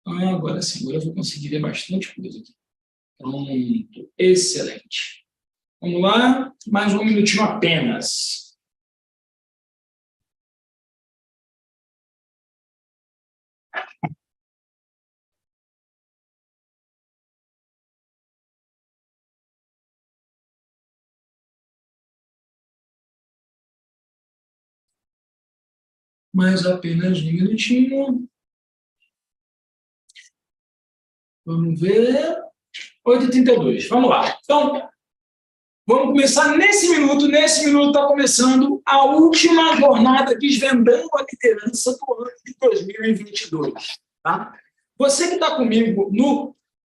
Agora sim, agora eu vou conseguir ver bastante coisa aqui. Pronto, excelente. Vamos lá, mais um minutinho apenas. Mais apenas um minutinho. Vamos ver. 8h32. Vamos lá. Então, vamos começar nesse minuto. Nesse minuto está começando a última jornada Desvendando a Liderança do ano de 2022. Tá? Você que está comigo no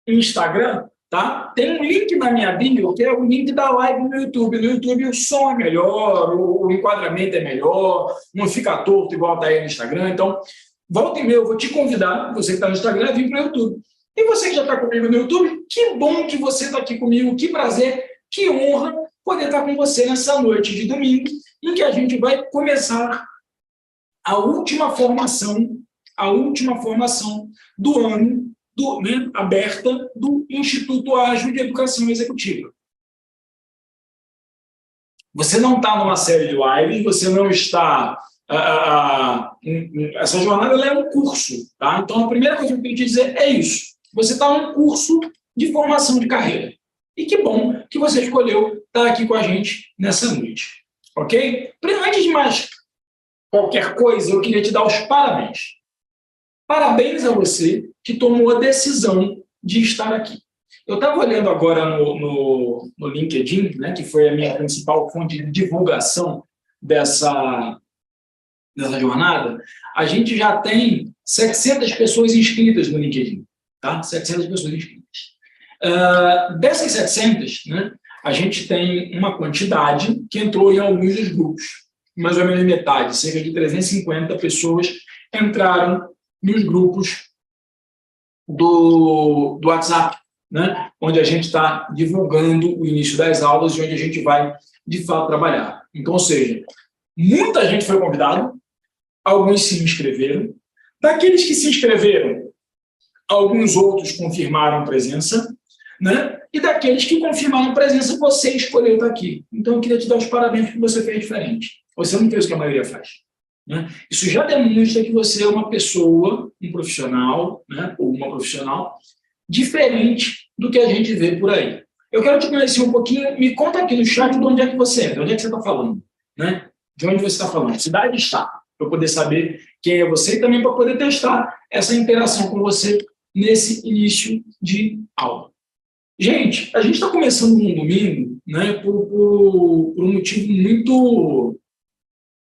Instagram, tá? Tem um link na minha bio, que é o link da live no YouTube. No YouTube o som é melhor, o enquadramento é melhor, não fica torto igual está aí no Instagram. Então, volta e meia, eu vou te convidar, você que está no Instagram, a vir para o YouTube. E você que já está comigo no YouTube, que bom que você está aqui comigo, que prazer, que honra poder estar com você nessa noite de domingo, em que a gente vai começar a última formação do ano, aberta do Instituto Ágil de Educação Executiva. Você não está numa série de lives, você não está... essa jornada ela é um curso. Tá? Então, a primeira coisa que eu queria te dizer é isso. Você está num curso de formação de carreira. E que bom que você escolheu estar aqui com a gente nessa noite. Ok? Antes de mais qualquer coisa, eu queria te dar os parabéns. Parabéns a você que tomou a decisão de estar aqui. Eu estava olhando agora no LinkedIn, né, que foi a minha principal fonte de divulgação dessa jornada. A gente já tem 700 pessoas inscritas no LinkedIn. Tá? 700 pessoas inscritas. Dessas 700, né, a gente tem uma quantidade que entrou em alguns dos grupos. Mais ou menos metade, cerca de 350 pessoas entraram nos grupos do WhatsApp, né, onde a gente está divulgando o início das aulas e onde a gente vai, de fato, trabalhar. Então, ou seja, muita gente foi convidada, alguns se inscreveram. Daqueles que se inscreveram, alguns outros confirmaram presença, né? E daqueles que confirmaram presença, você escolheu estar aqui. Então, eu queria te dar os parabéns porque você fez diferente. Você não fez o que a maioria faz. Né? Isso já demonstra que você é uma pessoa, um profissional, né? Ou uma profissional diferente do que a gente vê por aí. Eu quero te conhecer um pouquinho. Me conta aqui no chat de onde é que você é, de onde é que você está falando. Né? De onde você está falando, cidade e estado, para eu poder saber quem é você e também para poder testar essa interação com você nesse início de aula. Gente, a gente está começando um domingo, né, por um motivo muito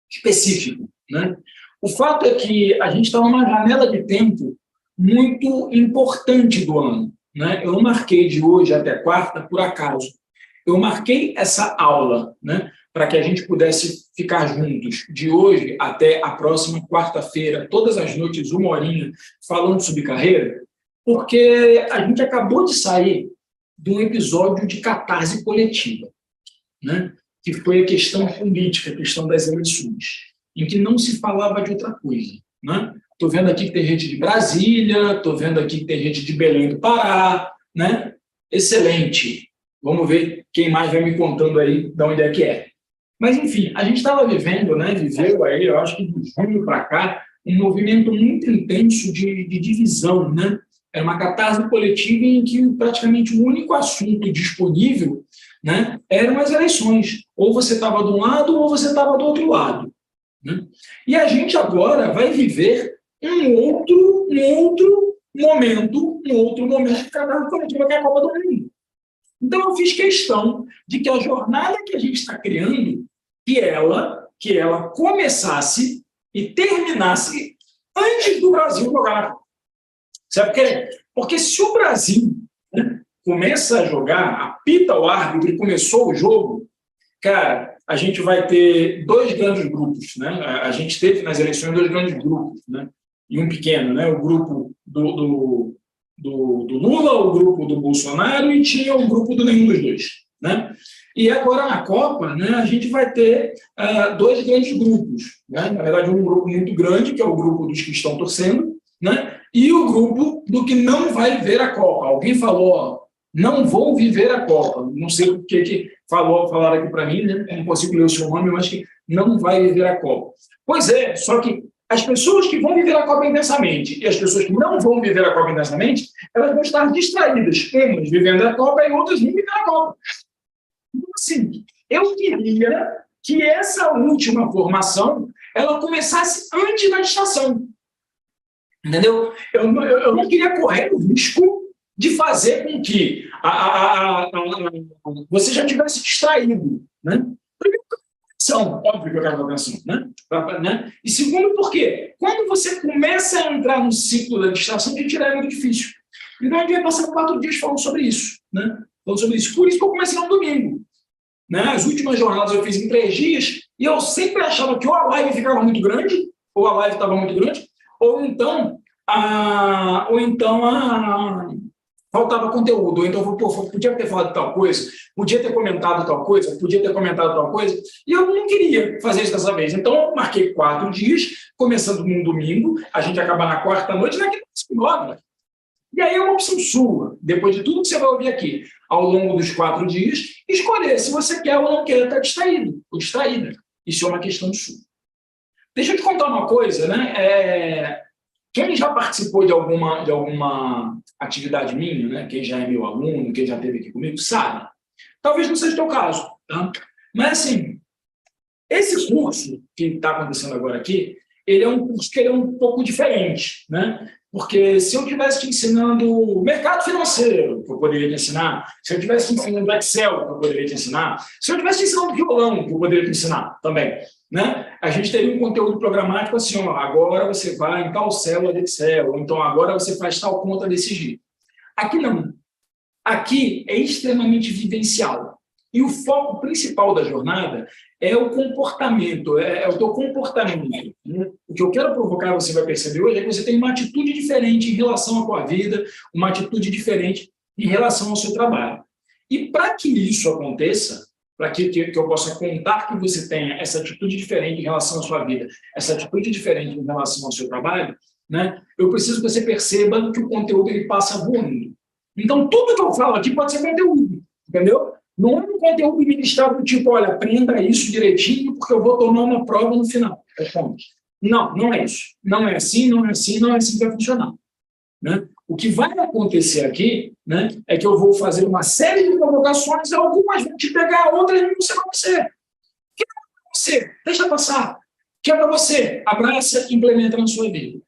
específico. Né? O fato é que a gente está numa janela de tempo muito importante do ano. Né? Eu não marquei de hoje até quarta por acaso. Eu marquei essa aula, né, para que a gente pudesse ficar juntos de hoje até a próxima quarta-feira, todas as noites, 1 horinha, falando sobre carreira, porque a gente acabou de sair de um episódio de catarse coletiva, né? Que foi a questão política, a questão das eleições, em que não se falava de outra coisa. Estou vendo aqui que tem gente de Brasília, estou vendo aqui que tem gente de Belém do Pará, né? Excelente. Vamos ver quem mais vai me contando aí de onde é que é. Mas, enfim, a gente estava viveu aí, eu acho que de junho para cá, um movimento muito intenso de divisão, né? Era uma catarse coletiva em que praticamente o único assunto disponível, né, eram as eleições. Ou você estava de um lado ou você estava do outro lado. Né? E a gente agora vai viver um outro momento de catarse coletiva, que é a Copa do Mundo. Então, eu fiz questão de que a jornada que a gente está criando, que ela começasse e terminasse antes do Brasil jogar na Copa. Sabe por quê? Porque se o Brasil, né, começa a jogar, apita o árbitro e começou o jogo, cara, a gente vai ter 2 grandes grupos. Né? A gente teve nas eleições 2 grandes grupos, né? E um pequeno, né? O grupo do Lula, o grupo do Bolsonaro, e tinha o grupo do nenhum dos dois. Né? E agora, na Copa, né, a gente vai ter 2 grandes grupos. Né? Na verdade, um grupo muito grande, que é o grupo dos que estão torcendo, né? E o grupo do que não vai ver a Copa. Alguém falou, ó, não vou viver a Copa. Não sei o que falaram aqui para mim, né? Não consigo ler o seu nome, mas que não vai viver a Copa. Pois é, só que as pessoas que vão viver a Copa intensamente e as pessoas que não vão viver a Copa intensamente, elas vão estar distraídas, umas vivendo a Copa e outras não vivendo a Copa. Então, assim, eu queria que essa última formação ela começasse antes da distração. Entendeu? Eu não queria correr o risco de fazer com que você já tivesse distraído. Né? Primeiro, atenção, óbvio que eu quero atenção. Né? E segundo, porque quando você começa a entrar no ciclo da distração, de tirar é muito difícil. Então, a gente vai passar 4 dias falando sobre isso. Né? Falando sobre isso. Por isso que eu comecei no domingo. Né? As últimas jornadas eu fiz em 3 dias e eu sempre achava que ou a live ficava muito grande, ou a live estava muito grande, ou então faltava conteúdo, ou então podia ter falado tal coisa, podia ter comentado tal coisa, e eu não queria fazer isso dessa vez. Então, eu marquei 4 dias, começando num domingo, a gente acaba na quarta noite, na quinta-feira. E aí é uma opção sua, depois de tudo que você vai ouvir aqui, ao longo dos 4 dias, escolher se você quer ou não quer estar distraído ou distraída. Isso é uma questão sua. Deixa eu te contar uma coisa, né? Quem já participou de alguma atividade minha, né? Quem já é meu aluno, quem já esteve aqui comigo, sabe. Talvez não seja o teu caso, tá? Mas, assim, esse curso que está acontecendo agora aqui, ele é um curso que ele é um pouco diferente, né? Porque se eu estivesse te ensinando mercado financeiro, que eu poderia te ensinar, se eu estivesse te ensinando Excel, que eu poderia te ensinar, se eu estivesse te ensinando violão, que eu poderia te ensinar também, né? A gente teria um conteúdo programático assim, ó, agora você vai em tal célula de Excel, ou então agora você faz tal conta desse jeito. Aqui não. Aqui é extremamente vivencial. E o foco principal da jornada é o comportamento, é o teu comportamento. Né? O que eu quero provocar, você vai perceber hoje, é que você tem uma atitude diferente em relação à tua vida, uma atitude diferente em relação ao seu trabalho. E para que isso aconteça, para que eu possa contar que você tenha essa atitude diferente em relação à sua vida, essa atitude diferente em relação ao seu trabalho, né, eu preciso que você perceba que o conteúdo ele passa voando. Então, tudo que eu falo aqui pode ser conteúdo, entendeu? Não é um conteúdo ministrado do tipo, olha, aprenda isso direitinho, porque eu vou tomar uma prova no final. Não, não é isso. Não é assim, não é assim, não é assim que vai funcionar. Né? O que vai acontecer aqui, né, é que eu vou fazer uma série de provocações, algumas vão te pegar, outras não serão você. Que é para você? Deixa passar. Que é para você? Abraça e implementa na sua vida.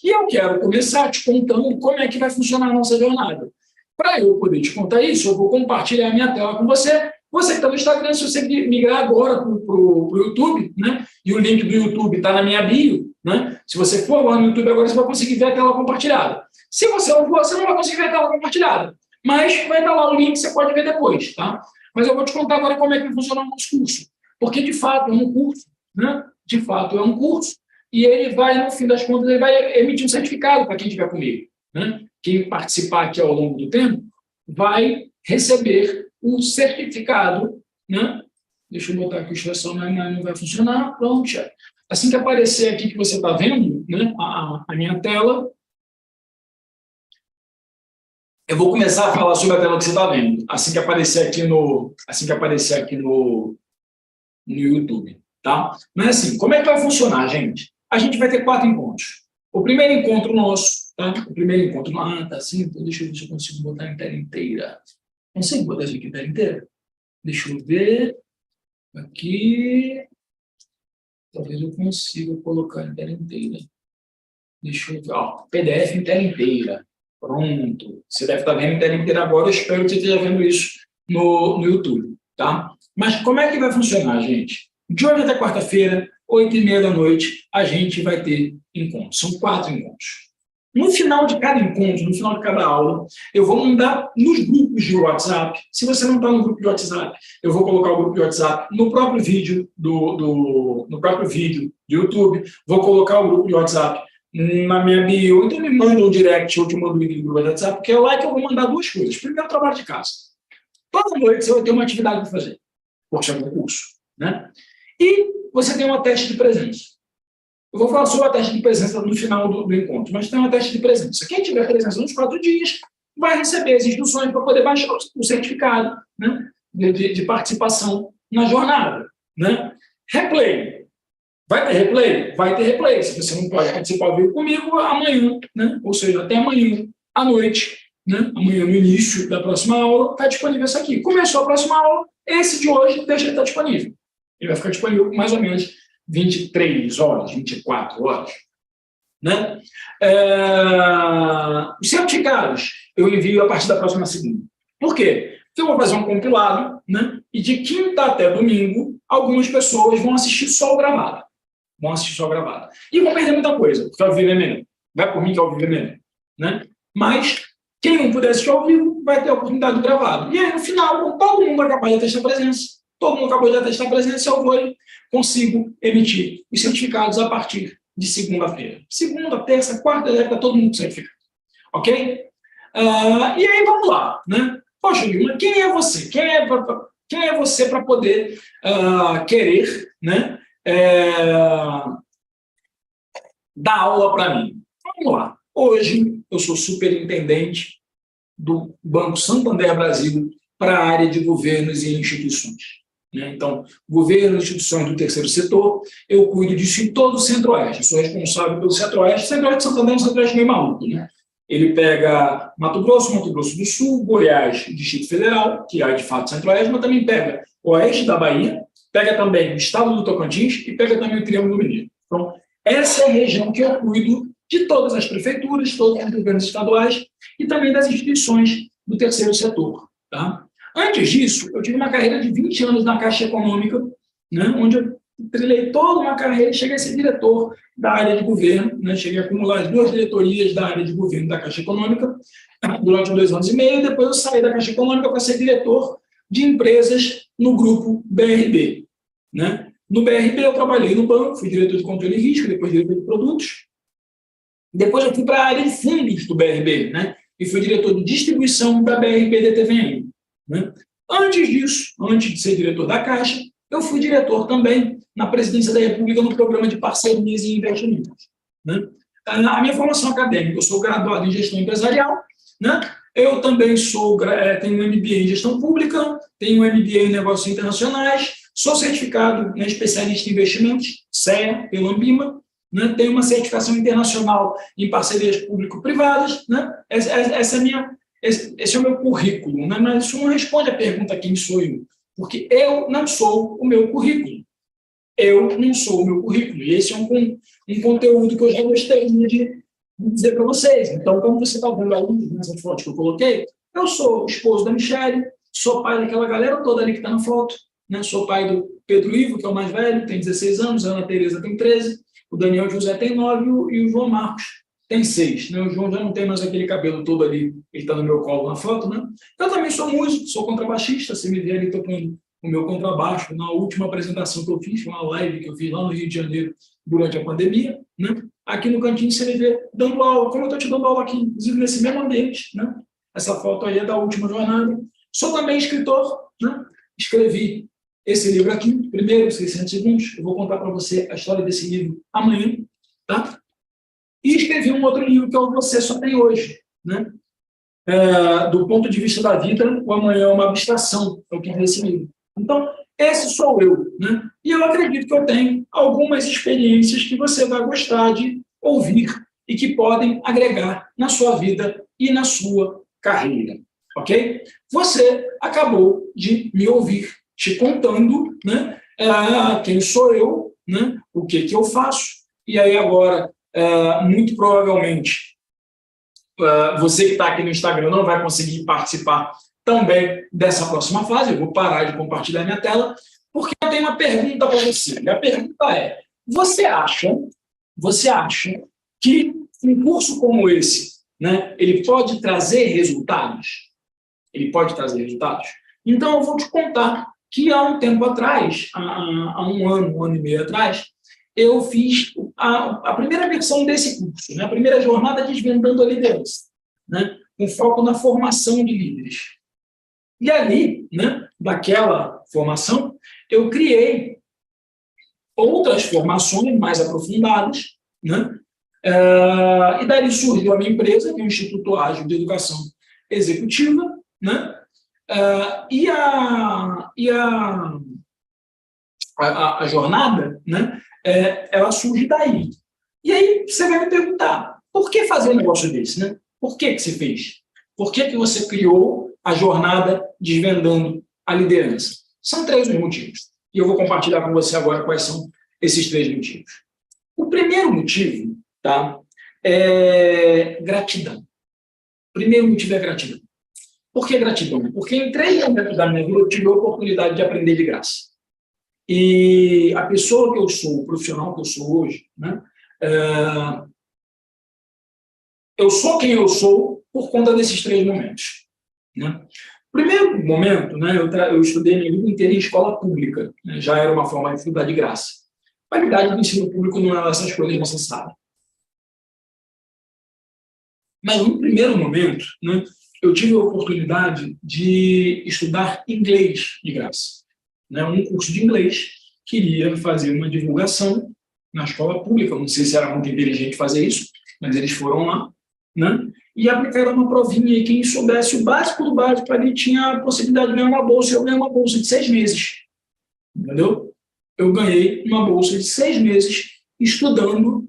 E eu quero começar te contando como é que vai funcionar a nossa jornada. Para eu poder te contar isso, eu vou compartilhar a minha tela com você. Você que está no Instagram, se você migrar agora para o YouTube, né? E o link do YouTube está na minha bio, né? Se você for lá no YouTube agora, você vai conseguir ver a tela compartilhada. Se você não for, você não vai conseguir ver a tela compartilhada. Mas vai estar lá o link, você pode ver depois, tá? Mas eu vou te contar agora como é que vai funcionar o nosso curso. Porque, de fato, é um curso, né? De fato, é um curso. E ele vai, no fim das contas, ele vai emitir um certificado para quem estiver comigo, né? Quem participar aqui ao longo do tempo vai receber um certificado, né? Deixa eu botar aqui o extração, não vai funcionar. Pronto, já. Assim que aparecer aqui que você está vendo, né, a minha tela, eu vou começar a falar sobre a tela que você está vendo. Assim que aparecer aqui no YouTube, tá? Mas assim, como é que vai funcionar, gente? A gente vai ter 4 encontros. O primeiro encontro nosso, tá? O primeiro encontro... tá assim, então deixa eu ver se eu consigo botar em tela inteira. Consigo botar isso aqui em tela inteira? Deixa eu ver. Aqui. Talvez eu consiga colocar em tela inteira. Deixa eu ver. Ó, PDF em tela inteira. Pronto. Você deve estar vendo em tela inteira agora. Eu espero que você esteja vendo isso no YouTube, tá? Mas como é que vai funcionar, gente? De hoje até quarta-feira, 20h30, a gente vai ter encontros. São 4 encontros. No final de cada encontro, no final de cada aula, eu vou mandar nos grupos de WhatsApp. Se você não está no grupo de WhatsApp, eu vou colocar o grupo de WhatsApp no próprio vídeo no próprio vídeo do YouTube. Vou colocar o grupo de WhatsApp na minha bio. Então, me manda um direct, eu te mando o link do grupo de WhatsApp, porque é lá que eu vou mandar 2 coisas. Primeiro, trabalho de casa. Toda noite você vai ter uma atividade para fazer. Por ser um curso, né? E você tem uma teste de presença. Eu vou falar sobre a taxa de presença no final do encontro, mas tem uma taxa de presença. Quem tiver presença nos 4 dias vai receber as instruções para poder baixar o certificado, né, de participação na jornada. Né? Replay. Vai ter replay? Vai ter replay. Se você não pode participar ao vivo comigo, amanhã, né? Ou seja, até amanhã à noite, né? Amanhã no início da próxima aula, está disponível isso aqui. Começou a próxima aula, esse de hoje deixa ele estar disponível. Ele vai ficar disponível por mais ou menos 23 horas, 24 horas. Né? Os certificados eu envio a partir da próxima segunda. Por quê? Porque eu vou fazer um compilado, né? E de quinta até domingo, algumas pessoas vão assistir só o gravado. E vão perder muita coisa, porque ao vivo é melhor. Vai por mim que ao vivo é melhor. Né? Mas quem não puder assistir ao vivo vai ter a oportunidade do gravado. E aí, no final, todo mundo é capaz de atestar a presença. Todo mundo acabou de atestar a presença, eu vou e consigo emitir os certificados a partir de segunda-feira. Segunda, terça, quarta, deve estar todo mundo certificado. Ok? E aí, vamos lá. Né? Poxa, Guilherme, quem é você? Quem é você para poder querer, né, dar aula para mim? Vamos lá. Hoje, eu sou superintendente do Banco Santander Brasil para a área de governos e instituições. Então, governo e instituições do terceiro setor, eu cuido disso em todo o Centro-Oeste. Eu sou responsável pelo Centro-Oeste. O Centro-Oeste de Santander é um Centro-Oeste meio maluco. Né? Ele pega Mato Grosso do Sul, Goiás, Distrito Federal, que é de fato Centro-Oeste, mas também pega o Oeste da Bahia, pega também o Estado do Tocantins e pega também o Triângulo Mineiro. Então, essa é a região que eu cuido de todas as prefeituras, todos os governos estaduais e também das instituições do terceiro setor. Tá? Antes disso, eu tive uma carreira de 20 anos na Caixa Econômica, né, onde eu trilhei toda uma carreira e cheguei a ser diretor da área de governo, né, cheguei a acumular as 2 diretorias da área de governo da Caixa Econômica durante 2 anos e meio, depois eu saí da Caixa Econômica para ser diretor de empresas no grupo BRB. Né? No BRB eu trabalhei no banco, fui diretor de controle e risco, depois diretor de produtos, depois eu fui para a área de fundos do BRB, né, e fui diretor de distribuição da BRB DTVM. Né? Antes disso, antes de ser diretor da Caixa, eu fui diretor também na Presidência da República no programa de parcerias e investimentos. Né? A minha formação acadêmica, eu sou graduado em gestão empresarial, né? Eu também tenho um MBA em gestão pública, tenho um MBA em negócios internacionais, sou certificado, né, especialista em investimentos, CEA, pelo Ambima, né? Tenho uma certificação internacional em parcerias público-privadas. Né? Esse é o meu currículo, né? Mas isso não responde à pergunta quem sou eu, porque eu não sou o meu currículo. Eu não sou o meu currículo. E esse é um conteúdo que eu já gostaria de dizer para vocês. Então, como você está vendo aí nessas fotos que eu coloquei, eu sou esposo da Michele, sou pai daquela galera toda ali que está na foto, né? Sou pai do Pedro Ivo, que é o mais velho, tem 16 anos, a Ana Tereza tem 13, o Daniel José tem 9 e o João Marcos tem 6. Né? O João já não tem mais aquele cabelo todo ali, ele está no meu colo na foto. Né? Eu também sou músico, sou contrabaixista, você me vê ali tocando o meu contrabaixo na última apresentação que eu fiz, uma live que eu fiz lá no Rio de Janeiro durante a pandemia. Né? Aqui no cantinho você me vê dando aula, como eu estou te dando aula aqui, inclusive nesse mesmo ambiente. Né? Essa foto aí é da última jornada. Sou também escritor, né? Escrevi esse livro aqui, primeiro, 600 segundos. Eu vou contar para você a história desse livro amanhã. Tá? E escrevi um outro livro que é o Você Só Tem Hoje. Né? Do ponto de vista da vida, o amanhã é uma abstração, é o que é esse livro. Então, esse sou eu. Né? E eu acredito que eu tenho algumas experiências que você vai gostar de ouvir e que podem agregar na sua vida e na sua carreira. Ok? Você acabou de me ouvir te contando, né, quem sou eu, né, o que eu faço. E aí agora, muito provavelmente, você que está aqui no Instagram não vai conseguir participar também dessa próxima fase. Eu vou parar de compartilhar minha tela, porque eu tenho uma pergunta para você. E a pergunta é, você acha que um curso como esse, né, ele pode trazer resultados? Ele pode trazer resultados? Então, eu vou te contar que há um tempo atrás, há um ano e meio atrás, eu fiz a primeira versão desse curso, né? A primeira jornada Desvendando a Liderança, né? Com foco na formação de líderes. E ali, né, daquela formação, eu criei outras formações mais aprofundadas, né? E daí surgiu a minha empresa, que é o Instituto Ágil de Educação Executiva, né? A jornada, né? Ela surge daí. E aí você vai me perguntar, por que fazer um negócio desse, né? Por que você fez? Por que você criou a jornada Desvendando a Liderança? São 3 os motivos. E eu vou compartilhar com você agora quais são esses 3 motivos. O primeiro motivo, tá, é gratidão. O primeiro motivo é gratidão. Por que gratidão? Porque em 3 momentos da minha vida eu tive a oportunidade de aprender de graça. E a pessoa que eu sou, o profissional que eu sou hoje, né, eu sou quem eu sou por conta desses 3 momentos. Né? Primeiro momento, né, eu estudei minha vida inteira em escola pública, né, já era uma forma de estudar de graça. A qualidade do ensino público não era essas coisas necessárias. Mas no primeiro momento, né, eu tive a oportunidade de estudar inglês de graça. Né, um curso de inglês, queria fazer uma divulgação na escola pública, não sei se era muito inteligente fazer isso, mas eles foram lá, né, e aplicaram uma provinha, e quem soubesse o básico do básico ali tinha a possibilidade de ganhar uma bolsa, e eu ganhei uma bolsa de 6 meses, entendeu? Eu ganhei uma bolsa de 6 meses estudando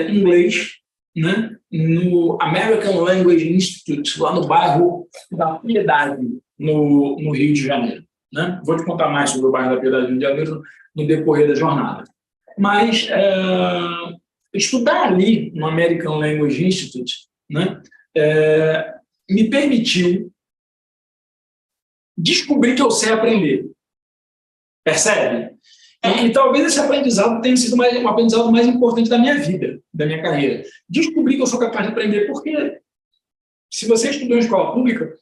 inglês, né, no American Language Institute, lá no bairro da Piedade, no Rio de Janeiro. Né? Vou te contar mais sobre o bairro da Piedade, no Rio de Janeiro, no decorrer da jornada. Mas estudar ali no American Language Institute, né, me permitiu descobrir que eu sei aprender. Percebe? E talvez esse aprendizado tenha sido um aprendizado mais importante da minha vida, da minha carreira. Descobrir que eu sou capaz de aprender, porque se você estudou em escola pública,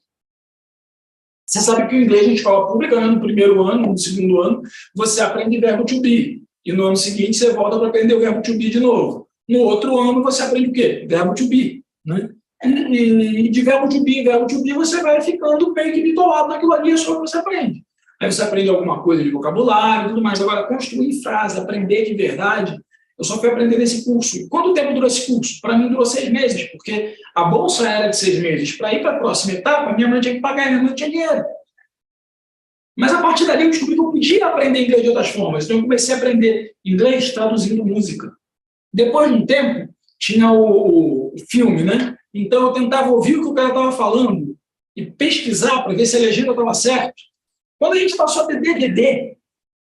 você sabe que o inglês em escola pública, né, no primeiro ano, no segundo ano, você aprende verbo to be. E no ano seguinte você volta para aprender o verbo to be de novo. No outro ano você aprende o quê? Verbo to be. Né? E de verbo to be em verbo to be você vai ficando meio que bitolado naquilo ali, é só que você aprende. Aí você aprende alguma coisa de vocabulário e tudo mais. Agora, construir frase, aprender de verdade, eu só fui aprender nesse curso. Quanto tempo durou esse curso? Para mim durou 6 meses, porque a bolsa era de 6 meses. Para ir para a próxima etapa, minha mãe tinha que pagar e minha mãe não tinha dinheiro. Mas a partir dali eu descobri que eu podia aprender inglês de outras formas. Então eu comecei a aprender inglês traduzindo música. Depois de um tempo, tinha o filme, né? Então eu tentava ouvir o que o cara estava falando e pesquisar para ver se a legenda estava certa. Quando a gente passou a ter DVD,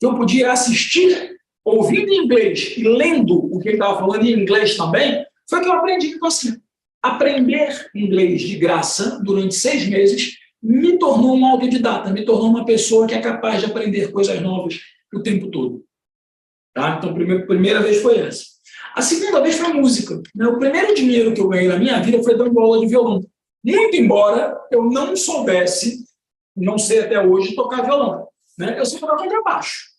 eu podia assistir, ouvindo em inglês e lendo o que ele estava falando em inglês também, foi que eu aprendi. Então, assim, aprender inglês de graça durante 6 meses me tornou um autodidata, me tornou uma pessoa que é capaz de aprender coisas novas o tempo todo. Tá? Então, a primeira vez foi essa. A segunda vez foi música. O primeiro dinheiro que eu ganhei na minha vida foi dando aula de violão. Muito embora eu não soubesse, não sei até hoje, tocar violão. Né? Eu sei tocar contrabaixo.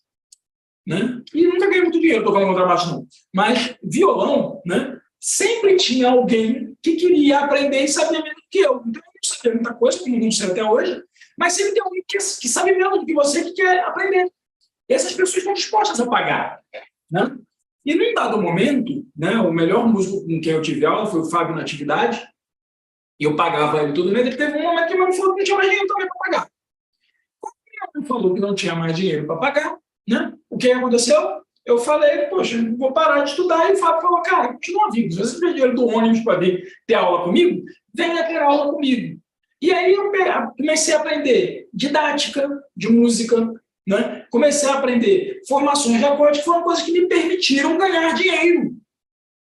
Né? E nunca ganhei muito dinheiro tocando contrabaixo, não. Mas violão, né, sempre tinha alguém que queria aprender e sabia menos do que eu. Então, eu não sabia muita coisa, como não sei até hoje, mas sempre tem alguém que sabe menos do que você que quer aprender. E essas pessoas estão dispostas a pagar. Né? E num dado momento, né, o melhor músico com quem eu tive aula foi o Fábio Natividade, e eu pagava ele todo mês. Ele teve um momento que ele falou que não tinha mais dinheiro também para pagar. Quando ele falou que não tinha mais dinheiro para pagar, né, o que aconteceu? Eu falei, poxa, vou parar de estudar. E o Fábio falou, cara, continua vindo. Se você tem dinheiro do ônibus para vir ter aula comigo, venha ter aula comigo. E aí eu comecei a aprender didática de música, né? Comecei a aprender formações de acorde, que foram coisas que me permitiram ganhar dinheiro,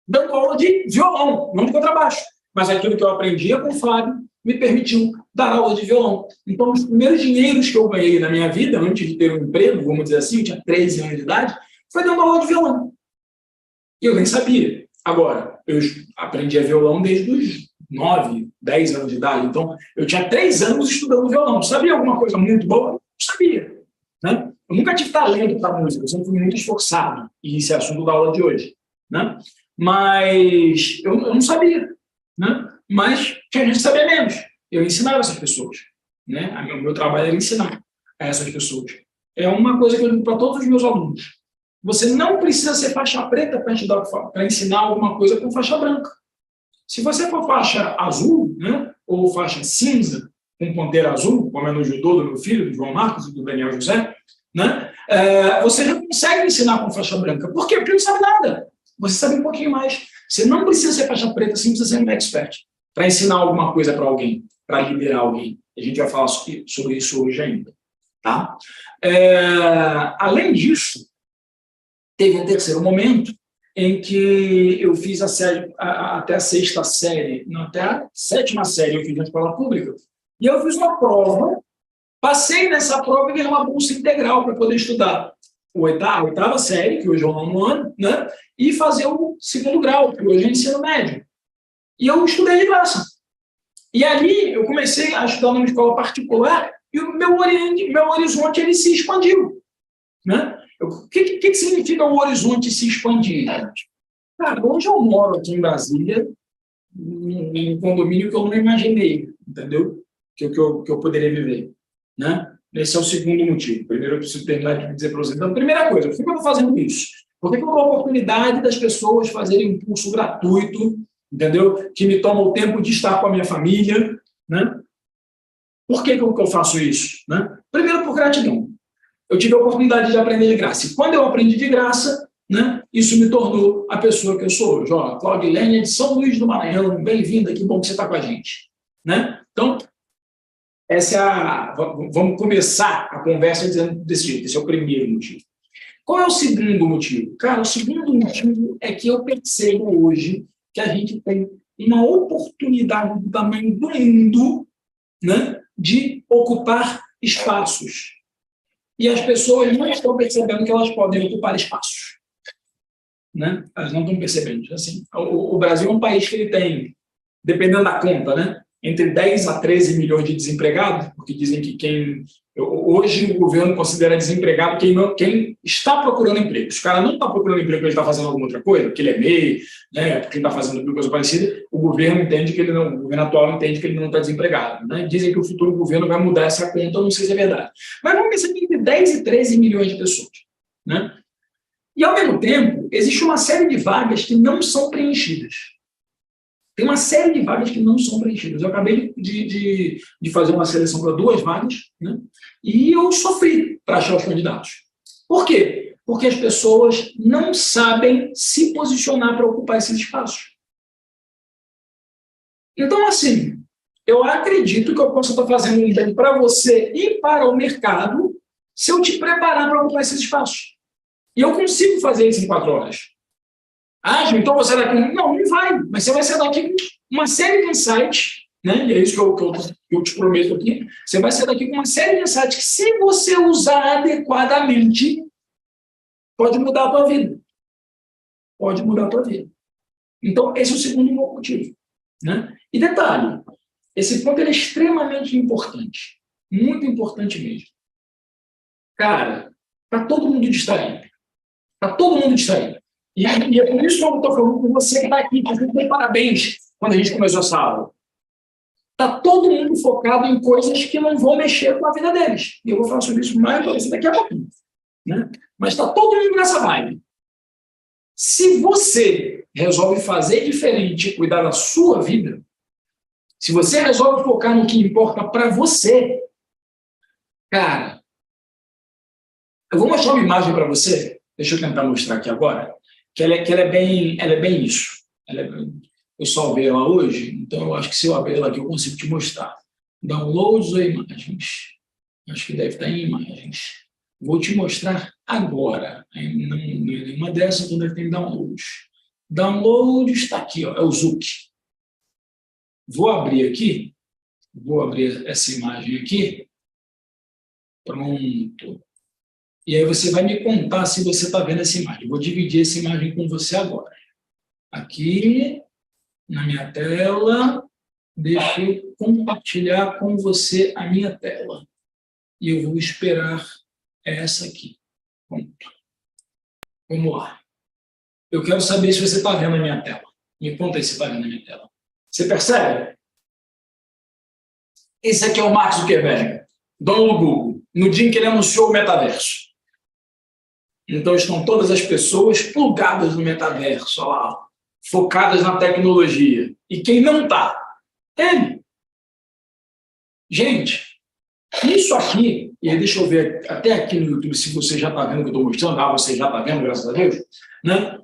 dando aula de violão, não de contrabaixo. Mas aquilo que eu aprendia com o Fábio me permitiu dar aula de violão. Então, os primeiros dinheiros que eu ganhei na minha vida, antes de ter um emprego, vamos dizer assim, eu tinha 13 anos de idade, foi dando aula de violão. E eu nem sabia. Agora, eu aprendi a violão desde os 9, 10 anos de idade. Então, eu tinha 3 anos estudando violão. Sabia alguma coisa muito boa? Não sabia. Né? Eu nunca tive talento para música, eu sempre fui muito esforçado. E esse é assunto da aula de hoje. Né? Mas eu não sabia. Né? Mas tinha gente que sabia menos. Eu ensinava essas pessoas. Né? O meu trabalho era ensinar a essas pessoas. é uma coisa que eu digo para todos os meus alunos. Você não precisa ser faixa preta para ensinar alguma coisa com faixa branca. Se você for faixa azul, né, ou faixa cinza, com ponteira azul, como é no judô do meu filho, do João Marcos e do Daniel José, né, você já consegue ensinar com faixa branca. Por quê? Porque não sabe nada. Você sabe um pouquinho mais. Você não precisa ser faixa preta, você precisa ser um expert para ensinar alguma coisa para alguém, para liderar alguém. A gente vai falar sobre isso hoje ainda. Tá? Além disso, teve um terceiro momento em que eu fiz até a sexta série, não, até a sétima série eu fiz na escola pública, e eu fiz uma prova, passei nessa prova e ganhei uma bolsa integral para poder estudar a oitava série, que hoje é o 9º ano, né, e fazer o segundo grau, que hoje é ensino médio. E eu estudei de graça. E ali eu comecei a estudar numa escola particular e o meu horizonte ele se expandiu. Né? O que significa o horizonte se expandir? Cara, hoje eu moro aqui em Brasília, num condomínio que eu não imaginei, entendeu? Que eu poderia viver. Né? Esse é o segundo motivo. Primeiro, eu preciso terminar de dizer para vocês. Então, primeira coisa, por que eu estou fazendo isso? Porque eu dou a oportunidade das pessoas fazerem um curso gratuito, entendeu? Que me toma o tempo de estar com a minha família. Né? Por que eu faço isso? Né? Primeiro, por gratidão. Eu tive a oportunidade de aprender de graça. E quando eu aprendi de graça, né, isso me tornou a pessoa que eu sou hoje. Claudilene de São Luís do Maranhão, bem-vinda, que bom que você está com a gente. Né? Então, vamos começar a conversa dizendo desse jeito. Esse é o primeiro motivo. Qual é o segundo motivo? Cara, o segundo motivo é que eu percebo hoje que a gente tem uma oportunidade do tamanho do mundo, né, de ocupar espaços. E as pessoas não estão percebendo que elas podem ocupar espaços. Né? Elas não estão percebendo. Assim, o Brasil é um país que ele tem, dependendo da conta, né, entre 10 a 13 milhões de desempregados, porque dizem que hoje o governo considera desempregado quem está procurando emprego. Se o cara não está procurando emprego porque ele está fazendo alguma outra coisa, porque ele é MEI, né, porque ele está fazendo alguma coisa parecida, o governo atual entende que ele não está desempregado. Né? Dizem que o futuro governo vai mudar essa conta, eu não sei se é verdade. Mas vamos pensar entre 10 e 13 milhões de pessoas. Né? E, ao mesmo tempo, existe uma série de vagas que não são preenchidas. Tem uma série de vagas que não são preenchidas. Eu acabei de fazer uma seleção para 2 vagas, né? E eu sofri para achar os candidatos. Por quê? Porque as pessoas não sabem se posicionar para ocupar esses espaços. Então, assim, eu acredito que eu possa estar fazendo um bem para você e para o mercado se eu te preparar para ocupar esses espaços. E eu consigo fazer isso em 4 horas. Então você vai daqui. Não vai. Mas você vai sair daqui com uma série de insights, né? E é isso que eu te prometo aqui. Você vai sair daqui com uma série de insights que, se você usar adequadamente, pode mudar a tua vida. Pode mudar a tua vida. Então, esse é o segundo motivo. Né? E detalhe, esse ponto é extremamente importante. Muito importante mesmo. Cara, está todo mundo distraído. Está todo mundo distraído. E é por isso que eu estou falando com você que está aqui, porque parabéns quando a gente começou essa aula. Está todo mundo focado em coisas que não vão mexer com a vida deles. E eu vou falar sobre isso mais para você daqui a pouquinho. Né? Mas está todo mundo nessa vibe. Se você resolve fazer diferente e cuidar da sua vida, se você resolve focar no que importa para você, cara, eu vou mostrar uma imagem para você. Deixa eu tentar mostrar aqui agora. Que ela é bem isso. Eu salvei ela hoje, então eu acho que se eu abrir ela aqui eu consigo te mostrar. Downloads ou imagens? Acho que deve estar em imagens. Vou te mostrar agora. Uma dessas não deve ter downloads. Downloads está aqui, ó, é o Zuc. Vou abrir aqui. Vou abrir essa imagem aqui. Pronto. E aí você vai me contar se você está vendo essa imagem. Vou dividir essa imagem com você agora. Aqui, na minha tela, deixa eu compartilhar com você a minha tela. E eu vou esperar essa aqui. Pronto. Vamos lá. Eu quero saber se você está vendo a minha tela. Me conta aí se está vendo a minha tela. Você percebe? Esse aqui é o Mark Zuckerberg, dono do Google. no dia em que ele anunciou o metaverso. Então, estão todas as pessoas plugadas no metaverso, olha lá, focadas na tecnologia. E quem não está? Ele. Gente, isso aqui, e aí deixa eu ver até aqui no YouTube se você já está vendo o que eu estou mostrando. Você já está vendo, graças a Deus. Né?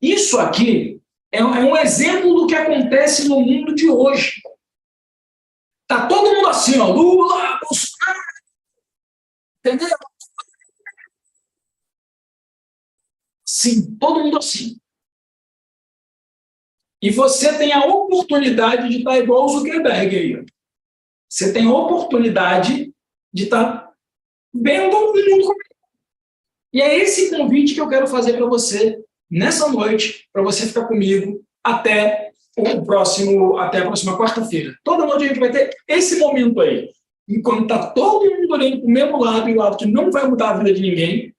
Isso aqui é um exemplo do que acontece no mundo de hoje. Está todo mundo assim, ó, Lula, Bolsonaro, entendeu? Sim, todo mundo assim. E você tem a oportunidade de estar igual o Zuckerberg aí. Você tem a oportunidade de estar vendo o mundo. E é esse convite que eu quero fazer para você nessa noite, para você ficar comigo até a próxima quarta-feira. Toda noite a gente vai ter esse momento aí. Enquanto está todo mundo olhando para o mesmo lado, e o lado que não vai mudar a vida de ninguém,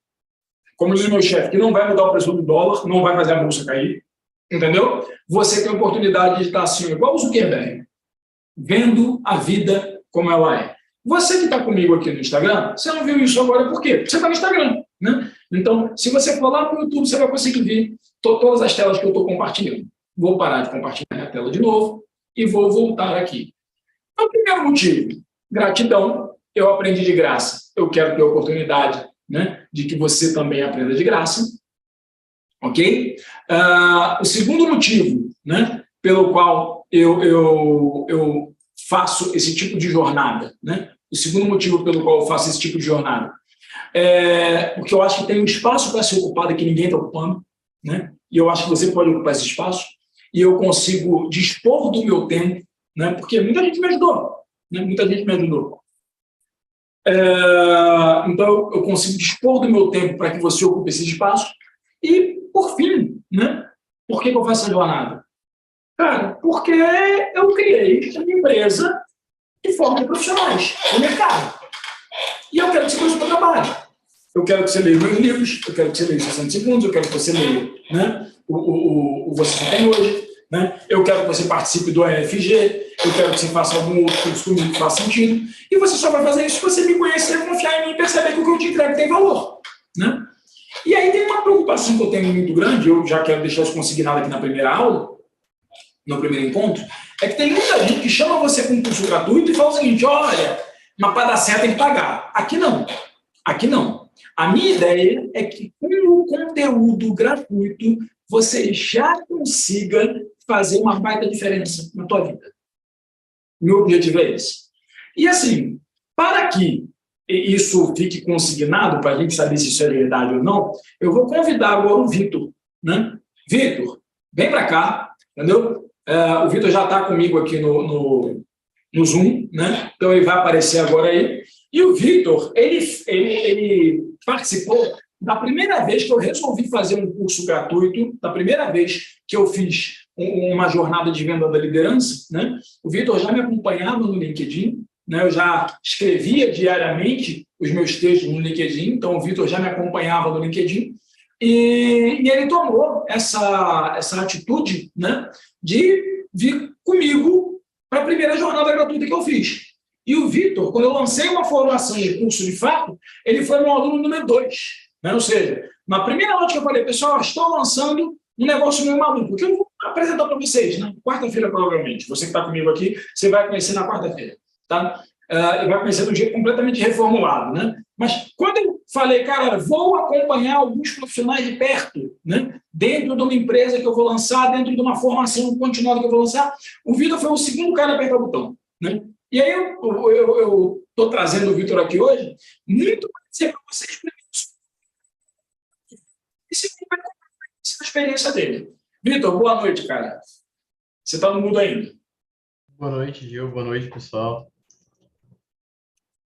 como diz o meu chefe, que não vai mudar o preço do dólar, não vai fazer a bolsa cair, entendeu? Você tem a oportunidade de estar assim, igual o Zuckerberg, vendo a vida como ela é. Você que está comigo aqui no Instagram, você não viu isso agora por quê? Porque você está no Instagram, né? Então, se você for lá no YouTube, você vai conseguir ver todas as telas que eu estou compartilhando. Vou parar de compartilhar minha tela de novo e vou voltar aqui. O primeiro motivo, gratidão, eu aprendi de graça. Eu quero ter a oportunidade, né, de que você também aprenda de graça. Ok? O segundo motivo, né, pelo qual eu faço esse tipo de jornada, né? O segundo motivo pelo qual eu faço esse tipo de jornada é porque eu acho que tem um espaço para ser ocupado que ninguém está ocupando, né? E eu acho que você pode ocupar esse espaço e eu consigo dispor do meu tempo, né? Porque muita gente me ajudou, né? Muita gente me ajudou. Então, eu consigo dispor do meu tempo para que você ocupe esse espaço. E, por fim, né? Por que eu faço essa jornada? Cara, porque eu criei uma empresa de forma de profissionais no mercado. E eu quero que você conheça o meu trabalho. Eu quero que você leia meus livros, eu quero que você leia 60 segundos, eu quero que você leia, né, o Você que Tem Hoje, né? Eu quero que você participe do AFG, eu quero que você faça algum outro curso comigo que faça sentido. E você só vai fazer isso se você me conhecer, confiar em mim e perceber que o que eu te entrego tem valor. Né? E aí tem uma preocupação que eu tenho muito grande, eu já quero deixar isso consignado aqui na primeira aula, no primeiro encontro, é que tem muita gente que chama você com um curso gratuito e fala o seguinte, olha, mas para dar certo tem que pagar. Aqui não. Aqui não. A minha ideia é que com o conteúdo gratuito você já consiga fazer uma baita diferença na tua vida. Meu objetivo é esse. E assim, para que isso fique consignado, para a gente saber se isso é verdade ou não, eu vou convidar agora o Vitor. Né? Vitor, vem para cá, entendeu? O Vitor já está comigo aqui no Zoom, né? Então ele vai aparecer agora aí. E o Vitor, ele participou da primeira vez que eu resolvi fazer um curso gratuito, da primeira vez que eu fiz uma jornada de venda da liderança, né? O Vitor já me acompanhava no LinkedIn, né? Eu já escrevia diariamente os meus textos no LinkedIn, então o Vitor já me acompanhava no LinkedIn, e ele tomou essa atitude, né, de vir comigo para a primeira jornada gratuita que eu fiz. E o Vitor, quando eu lancei uma formação de curso de fato, ele foi meu aluno número 2. Né? Ou seja, na primeira noite que eu falei, pessoal, estou lançando um negócio meio maluco, que eu vou apresentar para vocês, né? Quarta-feira, provavelmente. Você que está comigo aqui, você vai conhecer na quarta-feira. Tá? E vai conhecer de um jeito completamente reformulado. Né? Mas quando eu falei, cara, vou acompanhar alguns profissionais de perto, né? Dentro de uma empresa que eu vou lançar, dentro de uma formação continuada que eu vou lançar, o Vitor foi o segundo cara a apertar o botão. Né? E aí eu estou trazendo o Vitor aqui hoje, muito para dizer para vocês e segundo vai compartilhar a experiência dele. Vitor, boa noite, cara. Você está no mudo ainda. Boa noite, Gil. Boa noite, pessoal.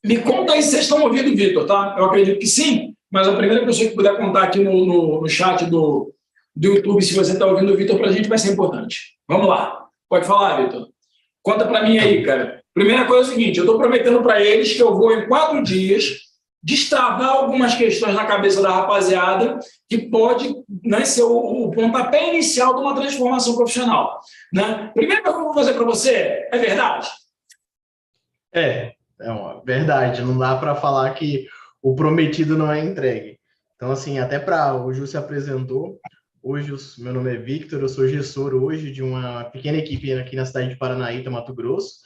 Me conta aí se vocês estão ouvindo o Vitor, tá? Eu acredito que sim, mas a primeira pessoa que puder contar aqui no chat do YouTube, se você está ouvindo o Vitor, para a gente vai ser importante. Vamos lá. Pode falar, Vitor. Conta para mim aí, cara. Primeira coisa é o seguinte, eu estou prometendo para eles que eu vou, em 4 dias, destravar algumas questões na cabeça da rapaziada que pode, né, ser o pontapé inicial de uma transformação profissional. Né? Primeira coisa que eu vou fazer para você, é verdade? É uma verdade, não dá para falar que o prometido não é entregue. Então, assim, até para o Ju se apresentou. Hoje, meu nome é Victor, eu sou gestor hoje de uma pequena equipe aqui na cidade de Paranaíta, Mato Grosso.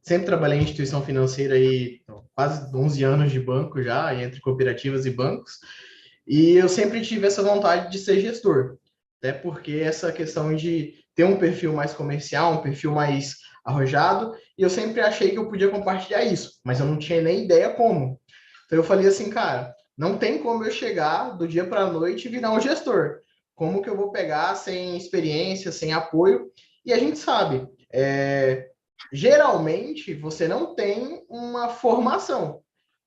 Sempre trabalhei em instituição financeira aí, quase 11 anos de banco já, entre cooperativas e bancos. E eu sempre tive essa vontade de ser gestor, até porque essa questão de ter um perfil mais comercial, um perfil mais arrojado, e eu sempre achei que eu podia compartilhar isso, mas eu não tinha nem ideia como. Então eu falei assim, cara, não tem como eu chegar do dia para a noite e virar um gestor. Como que eu vou pegar sem experiência, sem apoio? E a gente sabe, geralmente você não tem uma formação.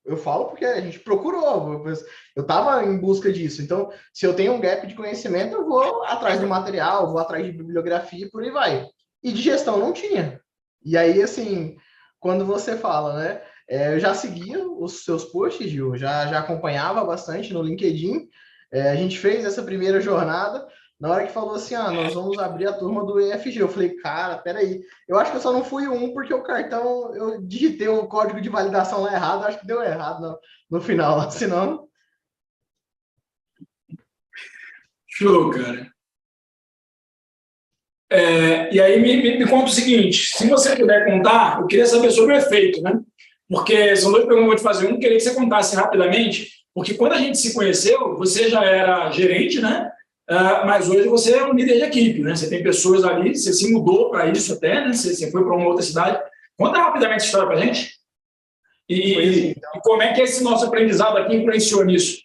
Eu falo porque a gente procurou, eu estava em busca disso. Então, se eu tenho um gap de conhecimento, eu vou atrás do material, vou atrás de bibliografia e por aí vai. E de gestão não tinha. E aí, assim, quando você fala, né? Eu já seguia os seus posts, Gil, já acompanhava bastante no LinkedIn. A gente fez essa primeira jornada. Na hora que falou assim, nós vamos abrir a turma do EFG, eu falei, cara, peraí, eu acho que eu só não fui um porque o cartão, eu digitei o código de validação lá errado, acho que deu errado no final, lá, senão... Show, cara. E aí me conta o seguinte, se você puder contar, eu queria saber sobre o efeito, né? Porque são duas perguntas que eu vou te fazer. Um, queria que você contasse rapidamente, porque quando a gente se conheceu, você já era gerente, né? Mas hoje você é um líder de equipe, né? Você tem pessoas ali, você se mudou para isso até, né? Você foi para uma outra cidade. Conta rapidamente a história para a gente. Foi assim, E como é que esse nosso aprendizado aqui influenciou nisso?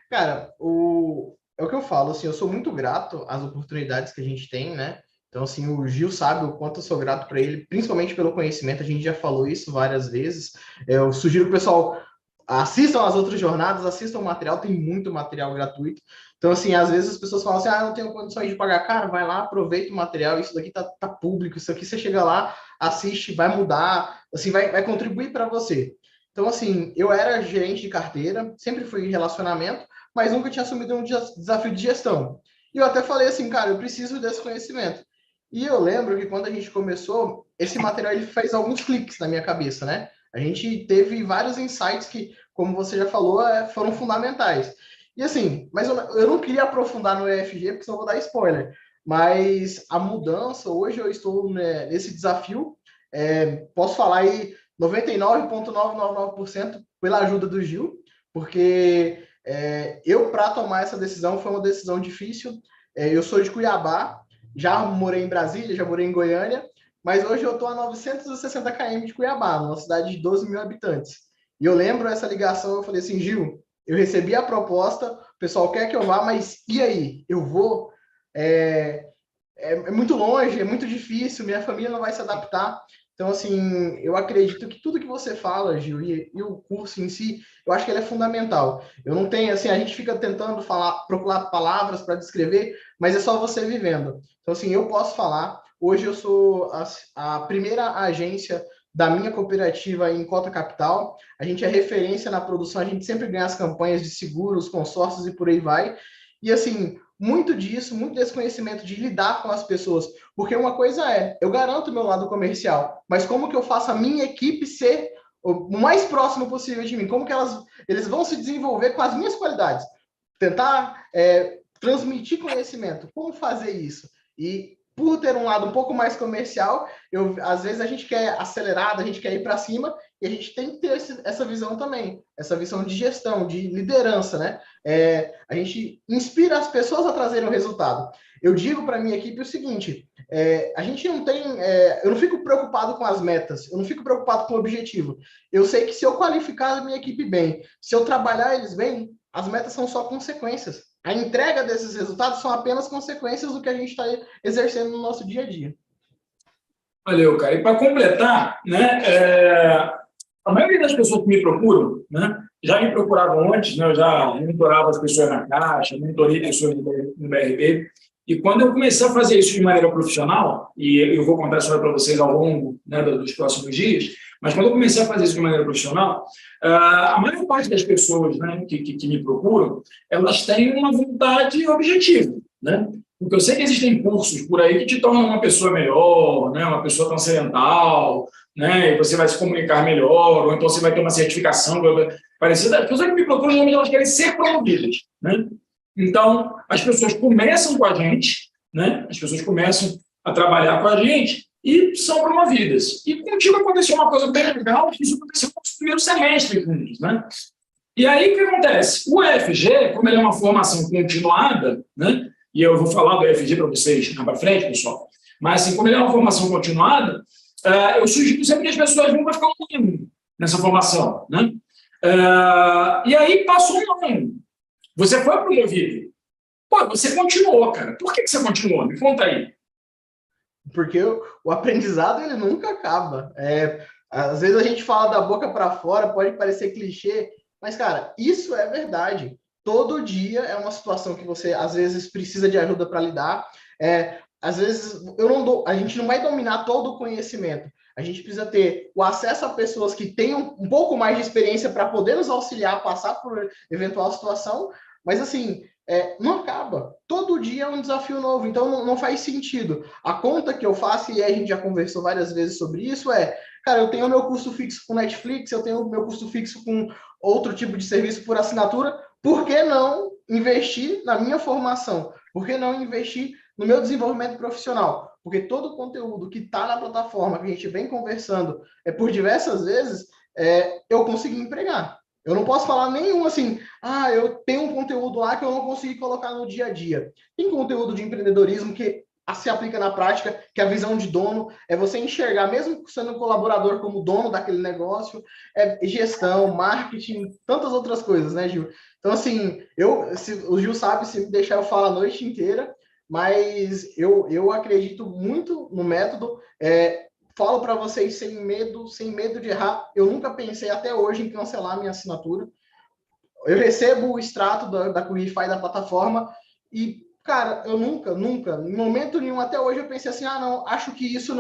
cara, é o que eu falo, assim, eu sou muito grato às oportunidades que a gente tem, né? Então, assim, o Gil sabe o quanto eu sou grato para ele, principalmente pelo conhecimento, a gente já falou isso várias vezes. Eu sugiro que o pessoal assistam as outras jornadas, assistam o material, tem muito material gratuito. Então, assim, às vezes as pessoas falam assim, não tenho condições de pagar. Cara, vai lá, aproveita o material, isso daqui tá público, isso aqui você chega lá, assiste, vai mudar, assim, vai contribuir para você. Então, assim, eu era gerente de carteira, sempre fui em relacionamento, mas nunca tinha assumido um desafio de gestão. E eu até falei assim, cara, eu preciso desse conhecimento. E eu lembro que quando a gente começou, esse material ele fez alguns cliques na minha cabeça, né? A gente teve vários insights que, como você já falou, foram fundamentais. E assim, mas eu não queria aprofundar no EFG, porque senão eu vou dar spoiler. Mas a mudança, hoje eu estou, né, nesse desafio, posso falar aí 99,999% pela ajuda do Gil, porque eu, para tomar essa decisão, foi uma decisão difícil. Eu sou de Cuiabá, já morei em Brasília, já morei em Goiânia, mas hoje eu estou a 960 km de Cuiabá, numa cidade de 12 mil habitantes. E eu lembro essa ligação, eu falei assim, Gil, eu recebi a proposta, o pessoal quer que eu vá, mas e aí? Eu vou? É muito longe, é muito difícil, minha família não vai se adaptar. Então, assim, eu acredito que tudo que você fala, Gil, e o curso em si, eu acho que ele é fundamental. Eu não tenho, assim, a gente fica tentando procurar palavras para descrever, mas é só você vivendo. Então, assim, eu posso falar, hoje eu sou a primeira agência da minha cooperativa em cota capital, a gente é referência na produção, a gente sempre ganha as campanhas de seguros, consórcios e por aí vai. E, assim, muito disso, muito desse conhecimento de lidar com as pessoas. Porque uma coisa eu garanto o meu lado comercial, mas como que eu faço a minha equipe ser o mais próximo possível de mim? Como que eles vão se desenvolver com as minhas qualidades? Tentar transmitir conhecimento. Como fazer isso? E por ter um lado um pouco mais comercial, às vezes a gente quer acelerado, a gente quer ir para cima, e a gente tem que ter essa visão também, essa visão de gestão, de liderança, né? A gente inspira as pessoas a trazerem o resultado. Eu digo para a minha equipe o seguinte: a gente não tem. Eu não fico preocupado com as metas, eu não fico preocupado com o objetivo. Eu sei que se eu qualificar a minha equipe bem, se eu trabalhar eles bem, as metas são só consequências. A entrega desses resultados são apenas consequências do que a gente está exercendo no nosso dia a dia. Valeu, cara. E para completar, né, a maioria das pessoas que me procuram, né, já me procuravam antes, né, eu já monitorava as pessoas na Caixa, monitorei pessoas no BRB, e quando eu comecei a fazer isso de maneira profissional, e eu vou contar a história para vocês ao longo, né, dos próximos dias, mas quando eu comecei a fazer isso de maneira profissional, a maior parte das pessoas, né, que me procuram, elas têm uma vontade objetiva, né? Porque eu sei que existem cursos por aí que te tornam uma pessoa melhor, né, uma pessoa transcendental, né? E você vai se comunicar melhor, ou então você vai ter uma certificação parecida. As pessoas que me procuram, geralmente, elas querem ser promovidas, né? Então, as pessoas começam com a gente, né? As pessoas começam a trabalhar com a gente e são promovidas. E contigo aconteceu uma coisa bem legal, que isso aconteceu no primeiro semestre juntos, né? E aí, o que acontece? O EFG, como ele é uma formação continuada, né? E eu vou falar do EFG para vocês mais para frente, pessoal, mas assim, como ele é uma formação continuada, eu sugiro sempre que as pessoas vão ficar um ano nessa formação, né? E aí, passou um ano. Você foi promovido. Pô, você continuou, cara. Por que você continuou? Me conta aí. Porque o aprendizado, ele nunca acaba. Às vezes a gente fala da boca para fora, pode parecer clichê, mas, cara, isso é verdade. Todo dia é uma situação que você, às vezes, precisa de ajuda para lidar. Às vezes, a gente não vai dominar todo o conhecimento. A gente precisa ter o acesso a pessoas que tenham um pouco mais de experiência para poder nos auxiliar a passar por eventual situação, mas, assim, não acaba. Todo dia é um desafio novo, então não faz sentido. A conta que eu faço, e a gente já conversou várias vezes sobre isso, cara, eu tenho meu custo fixo com Netflix, eu tenho meu custo fixo com outro tipo de serviço por assinatura, por que não investir na minha formação? Por que não investir no meu desenvolvimento profissional? Porque todo o conteúdo que está na plataforma, que a gente vem conversando por diversas vezes, eu consegui empregar. Eu não posso falar nenhum assim, eu tenho um conteúdo lá que eu não consegui colocar no dia a dia. Tem conteúdo de empreendedorismo que se aplica na prática, que a visão de dono é você enxergar, mesmo sendo um colaborador, como dono daquele negócio, gestão, marketing, tantas outras coisas, né, Gil? Então, assim, o Gil sabe, se me deixar eu falar a noite inteira, mas eu acredito muito no método, falo para vocês sem medo de errar. Eu nunca pensei até hoje em cancelar a minha assinatura. Eu recebo o extrato da Currify da plataforma e, cara, eu nunca, em momento nenhum, até hoje eu pensei assim, não, acho que isso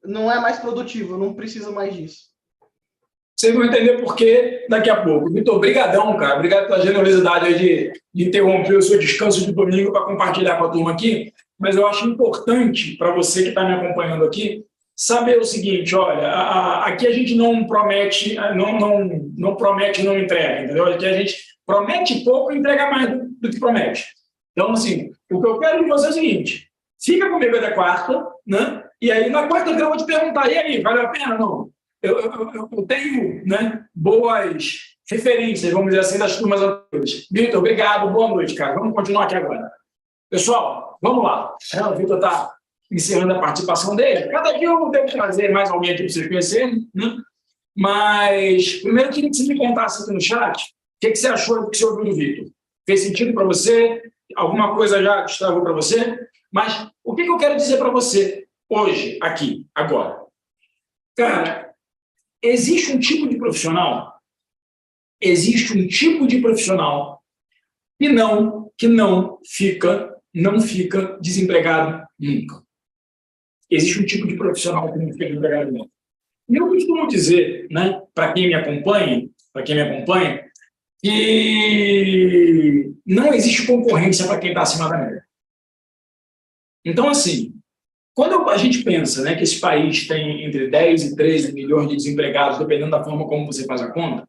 não é mais produtivo, eu não preciso mais disso. Vocês vão entender por quê daqui a pouco. Vitor, brigadão, cara. Obrigado pela generosidade aí de interromper o seu descanso de domingo para compartilhar com a turma aqui. Mas eu acho importante para você que está me acompanhando aqui saber o seguinte, olha, aqui a gente não promete, não promete, não entrega, entendeu? Aqui a gente promete pouco e entrega mais do que promete. Então, assim, o que eu quero de você é o seguinte, fica comigo até quarta, né? E aí, na quarta-feira eu vou te perguntar, e aí, valeu a pena? Não. Eu tenho, né, boas referências, vamos dizer assim, das turmas anteriores. Vitor, obrigado, boa noite, cara. Vamos continuar aqui agora. Pessoal, vamos lá. O Vitor está encerrando a participação dele. Cada dia eu devo trazer mais alguém aqui para vocês conhecerem, né? Mas, primeiro, eu queria que você me contasse aqui no chat o que você achou do que você ouviu do Vitor. Fez sentido para você? Alguma coisa já destravou para você? Mas o que eu quero dizer para você hoje, aqui, agora? Cara, existe um tipo de profissional que não fica desempregado nunca. Existe um tipo de profissional que não fica desempregado nunca. E eu costumo dizer, né, para quem me acompanha, que não existe concorrência para quem está acima da média. Então, assim, quando a gente pensa, né, que esse país tem entre 10 e 13 milhões de desempregados, dependendo da forma como você faz a conta,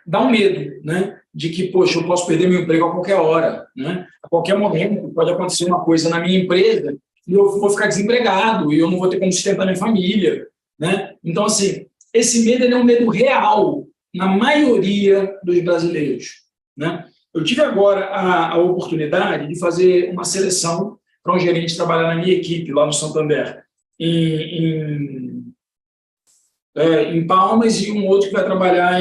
dá um medo, né, de que, poxa, eu posso perder meu emprego a qualquer hora, né? A qualquer momento pode acontecer uma coisa na minha empresa e eu vou ficar desempregado e eu não vou ter como sustentar minha família, né? Então, assim, esse medo é um medo real na maioria dos brasileiros, né? Eu tive agora a oportunidade de fazer uma seleção para um gerente trabalhar na minha equipe lá no Santander, em Palmas, e um outro que vai trabalhar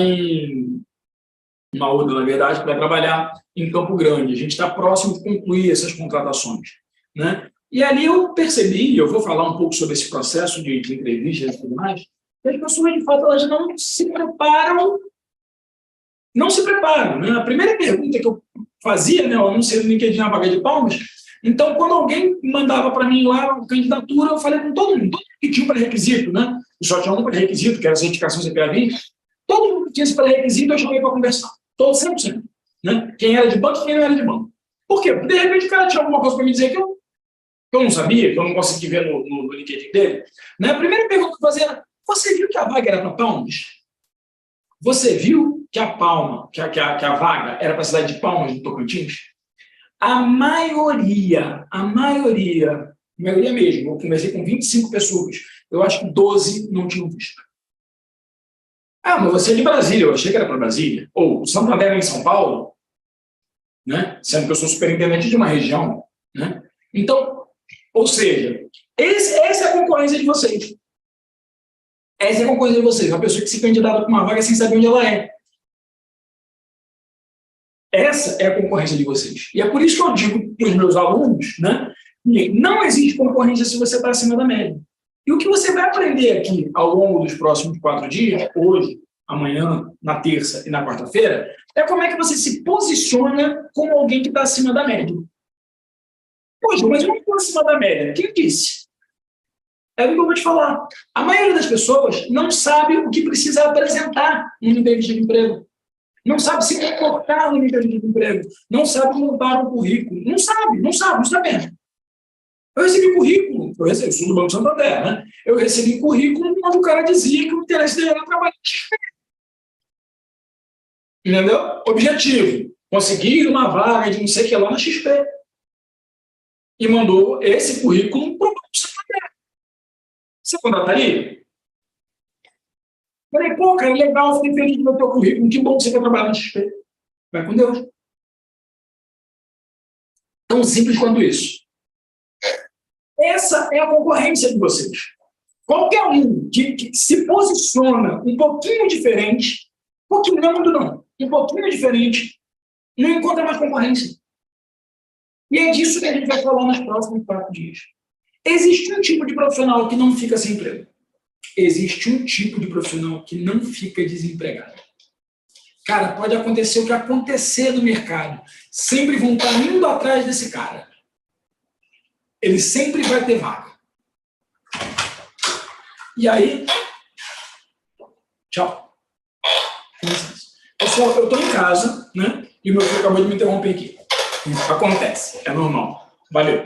uma outra, na verdade, que vai trabalhar em Campo Grande. A gente está próximo de concluir essas contratações, né? E ali eu percebi, eu vou falar um pouco sobre esse processo de entrevistas e tudo mais, que as pessoas, de fato, elas não se preparam, né? A primeira pergunta que eu fazia, né, eu anunciei no LinkedIn na vaga de Palmas, então, quando alguém mandava para mim lá a candidatura, eu falei com todo mundo que tinha um pré-requisito, né? Eu só tinha um pré-requisito, que era a certificação CPA20, todo mundo que tinha esse pré-requisito, eu chamei para conversar. Todo 100%. Né? Quem era de banco e quem não era de banco. Por quê? Porque, de repente, o cara tinha alguma coisa para me dizer que eu não sabia, que eu não consegui ver no LinkedIn dele. Né? A primeira pergunta que eu fazia era, Você viu que a vaga era para Palmas? Você viu que a vaga era para a cidade de Palmas, no Tocantins? A maioria mesmo, eu conversei com 25 pessoas, eu acho que 12 não tinham visto. Ah, mas você é de Brasília, eu achei que era para Brasília. Ou o Santander é em São Paulo, né? Sendo que eu sou superintendente de uma região. Né? Então, ou seja, essa é a concorrência de vocês. Essa é a concorrência de vocês. Uma pessoa que se candidata para uma vaga sem saber onde ela é. Essa é a concorrência de vocês. E é por isso que eu digo para os meus alunos, né? Não existe concorrência se você está acima da média. E o que você vai aprender aqui ao longo dos próximos 4 dias, hoje, amanhã, na terça e na quarta-feira, é como é que você se posiciona como alguém que está acima da média. Poxa, mas eu não estou acima da média. Quem disse? É o que eu vou te falar. A maioria das pessoas não sabe o que precisa apresentar no entrevista de emprego. Não sabe se comportar no entrevista de emprego. Não sabe montar um currículo. Não sabe mesmo. Eu recebi currículo, eu sou do Banco Santander, né? Eu recebi currículo onde o cara dizia que o interesse dele era trabalhar na XP. Entendeu? Objetivo, conseguir uma vaga de não sei o que lá na XP. E mandou esse currículo para o Banco Santander. Você contrataria? Falei, pô, cara, legal, fiquei feliz de ver o teu currículo, que bom que você quer trabalhar na XP. Vai com Deus. Tão simples quanto isso. Essa é a concorrência de vocês. Qualquer um que se posiciona um pouquinho diferente, pouquinho, não muito não, um pouquinho diferente, não encontra mais concorrência. E é disso que a gente vai falar nos próximos 4 dias. Existe um tipo de profissional que não fica sem emprego. Existe um tipo de profissional que não fica desempregado. Cara, pode acontecer o que acontecer no mercado. Sempre vão estar indo atrás desse cara. Ele sempre vai ter vaga. E aí, tchau. Pessoal, eu estou em casa, né? E o meu filho acabou de me interromper aqui. Acontece, é normal. Valeu.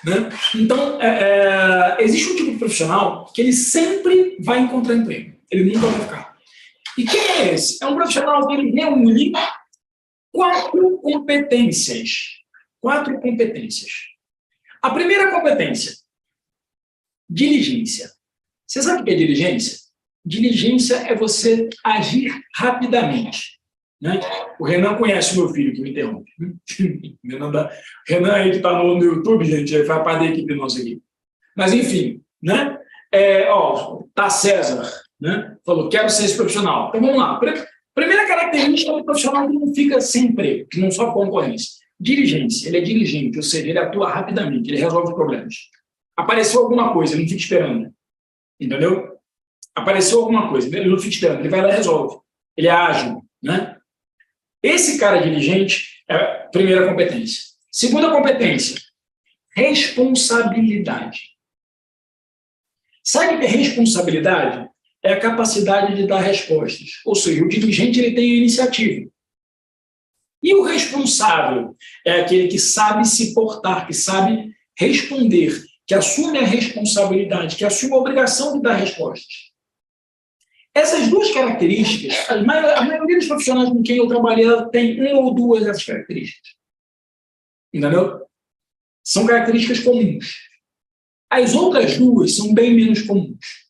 Né? Então, existe um tipo de profissional que ele sempre vai encontrar emprego. Ele nunca vai ficar. E quem é esse? É um profissional que ele reúne 4 competências. 4 competências. A primeira competência, diligência. Você sabe o que é diligência? Diligência é você agir rapidamente. Né? O Renan conhece o meu filho que me interrompe. Renan aí que está no YouTube, gente, ele faz parte da equipe nossa aqui. Mas, enfim, né? Tá César, né? Falou, quero ser esse profissional. Então, vamos lá. Primeira característica do profissional que não fica sem emprego, que não só concorrência. Diligência, ele é diligente, ou seja, ele atua rapidamente, ele resolve problemas. Apareceu alguma coisa, ele não fica esperando. Entendeu? Apareceu alguma coisa, ele não fica esperando, ele vai lá e resolve. Ele é ágil, né? Esse cara diligente é a primeira competência. Segunda competência, responsabilidade. Sabe o que é responsabilidade? É a capacidade de dar respostas. Ou seja, o diligente ele tem a iniciativa. E o responsável é aquele que sabe se portar, que sabe responder, que assume a responsabilidade, que assume a obrigação de dar respostas. Essas 2 características, a maioria dos profissionais com quem eu trabalhei tem 1 ou 2 dessas características. Entendeu? São características comuns. As outras 2 são bem menos comuns.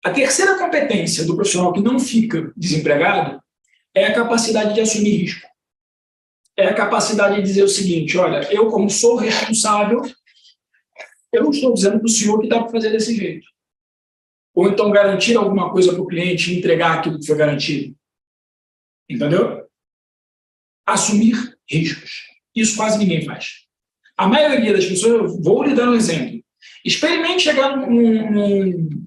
A terceira competência do profissional que não fica desempregado é a capacidade de assumir risco. É a capacidade de dizer o seguinte, olha, eu como sou responsável, eu não estou dizendo para o senhor que dá para fazer desse jeito. Ou então garantir alguma coisa para o cliente e entregar aquilo que foi garantido. Entendeu? Assumir riscos. Isso quase ninguém faz. A maioria das pessoas, eu vou lhe dar um exemplo. Experimente chegar num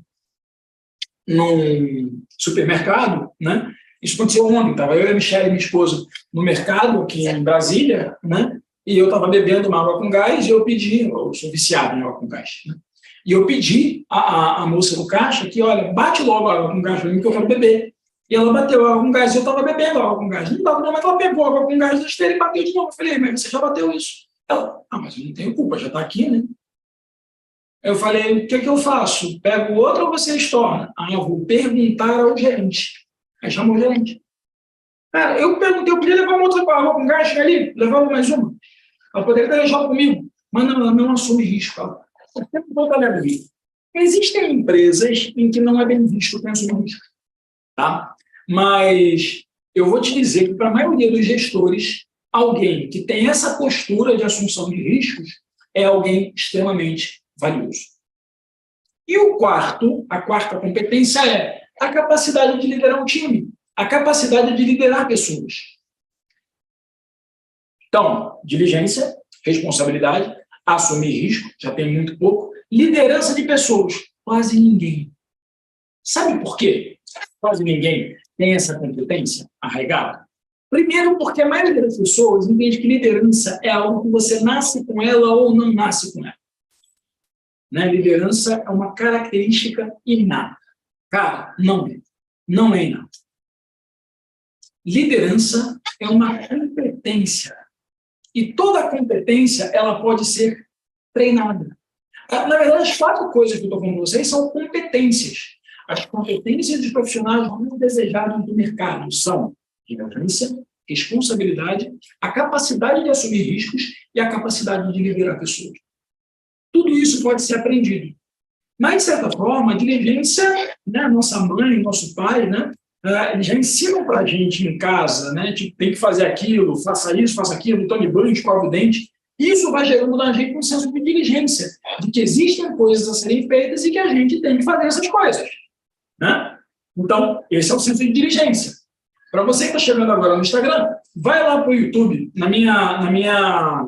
supermercado, né? Isso aconteceu ontem, estava eu e a Michelle, minha esposa, no mercado aqui em Brasília, né? E eu estava bebendo uma água com gás e eu pedi, eu sou viciado em água com gás, né? E eu pedi à moça do caixa que, olha, bate logo a água com gás para mim que eu quero beber. E ela bateu a água com gás e eu estava bebendo água com gás. Não dava, não, mas ela pegou a água com gás da esteira e bateu de novo. Eu falei, mas você já bateu isso? Ela, mas eu não tenho culpa, já está aqui, né? Eu falei, o que é que eu faço? Pego outro ou você estorna? Ah, eu vou perguntar ao gerente. Aí chamou o gerente. Cara, eu perguntei, eu podia levar uma outra água com gás ali? Levava mais uma? Ela poderia ter deixado comigo. Mas não, ela não assume risco. Ela sempre volta a levar risco. Existem empresas em que não é bem visto o consumo risco. Tá? Mas eu vou te dizer que, para a maioria dos gestores, alguém que tem essa postura de assunção de riscos é alguém extremamente valioso. E a quarta competência é a capacidade de liderar um time, a capacidade de liderar pessoas. Então, diligência, responsabilidade, assumir risco, já tem muito pouco, liderança de pessoas, quase ninguém. Sabe por quê? Quase ninguém tem essa competência arraigada. Primeiro, porque a maioria das pessoas entende que liderança é algo que você nasce com ela ou não nasce com ela. Né? Liderança é uma característica inata. Cara, não é inata. Liderança é uma competência. E toda competência ela pode ser treinada. Na verdade, as 4 coisas que eu estou falando com vocês são competências. As competências dos profissionais muito desejados do mercado são liderança, responsabilidade, a capacidade de assumir riscos e a capacidade de liderar pessoas. Tudo isso pode ser aprendido. Mas, de certa forma, a diligência, né, nossa mãe, nosso pai, né, eles já ensinam para a gente em casa, né, tipo, tem que fazer aquilo, faça isso, faça aquilo, tome banho, escove o dente. Isso vai gerando na gente um senso de diligência, de que existem coisas a serem feitas e que a gente tem que fazer essas coisas. Né? Então, esse é o senso de diligência. Para você que está chegando agora no Instagram, vai lá para o YouTube, na minha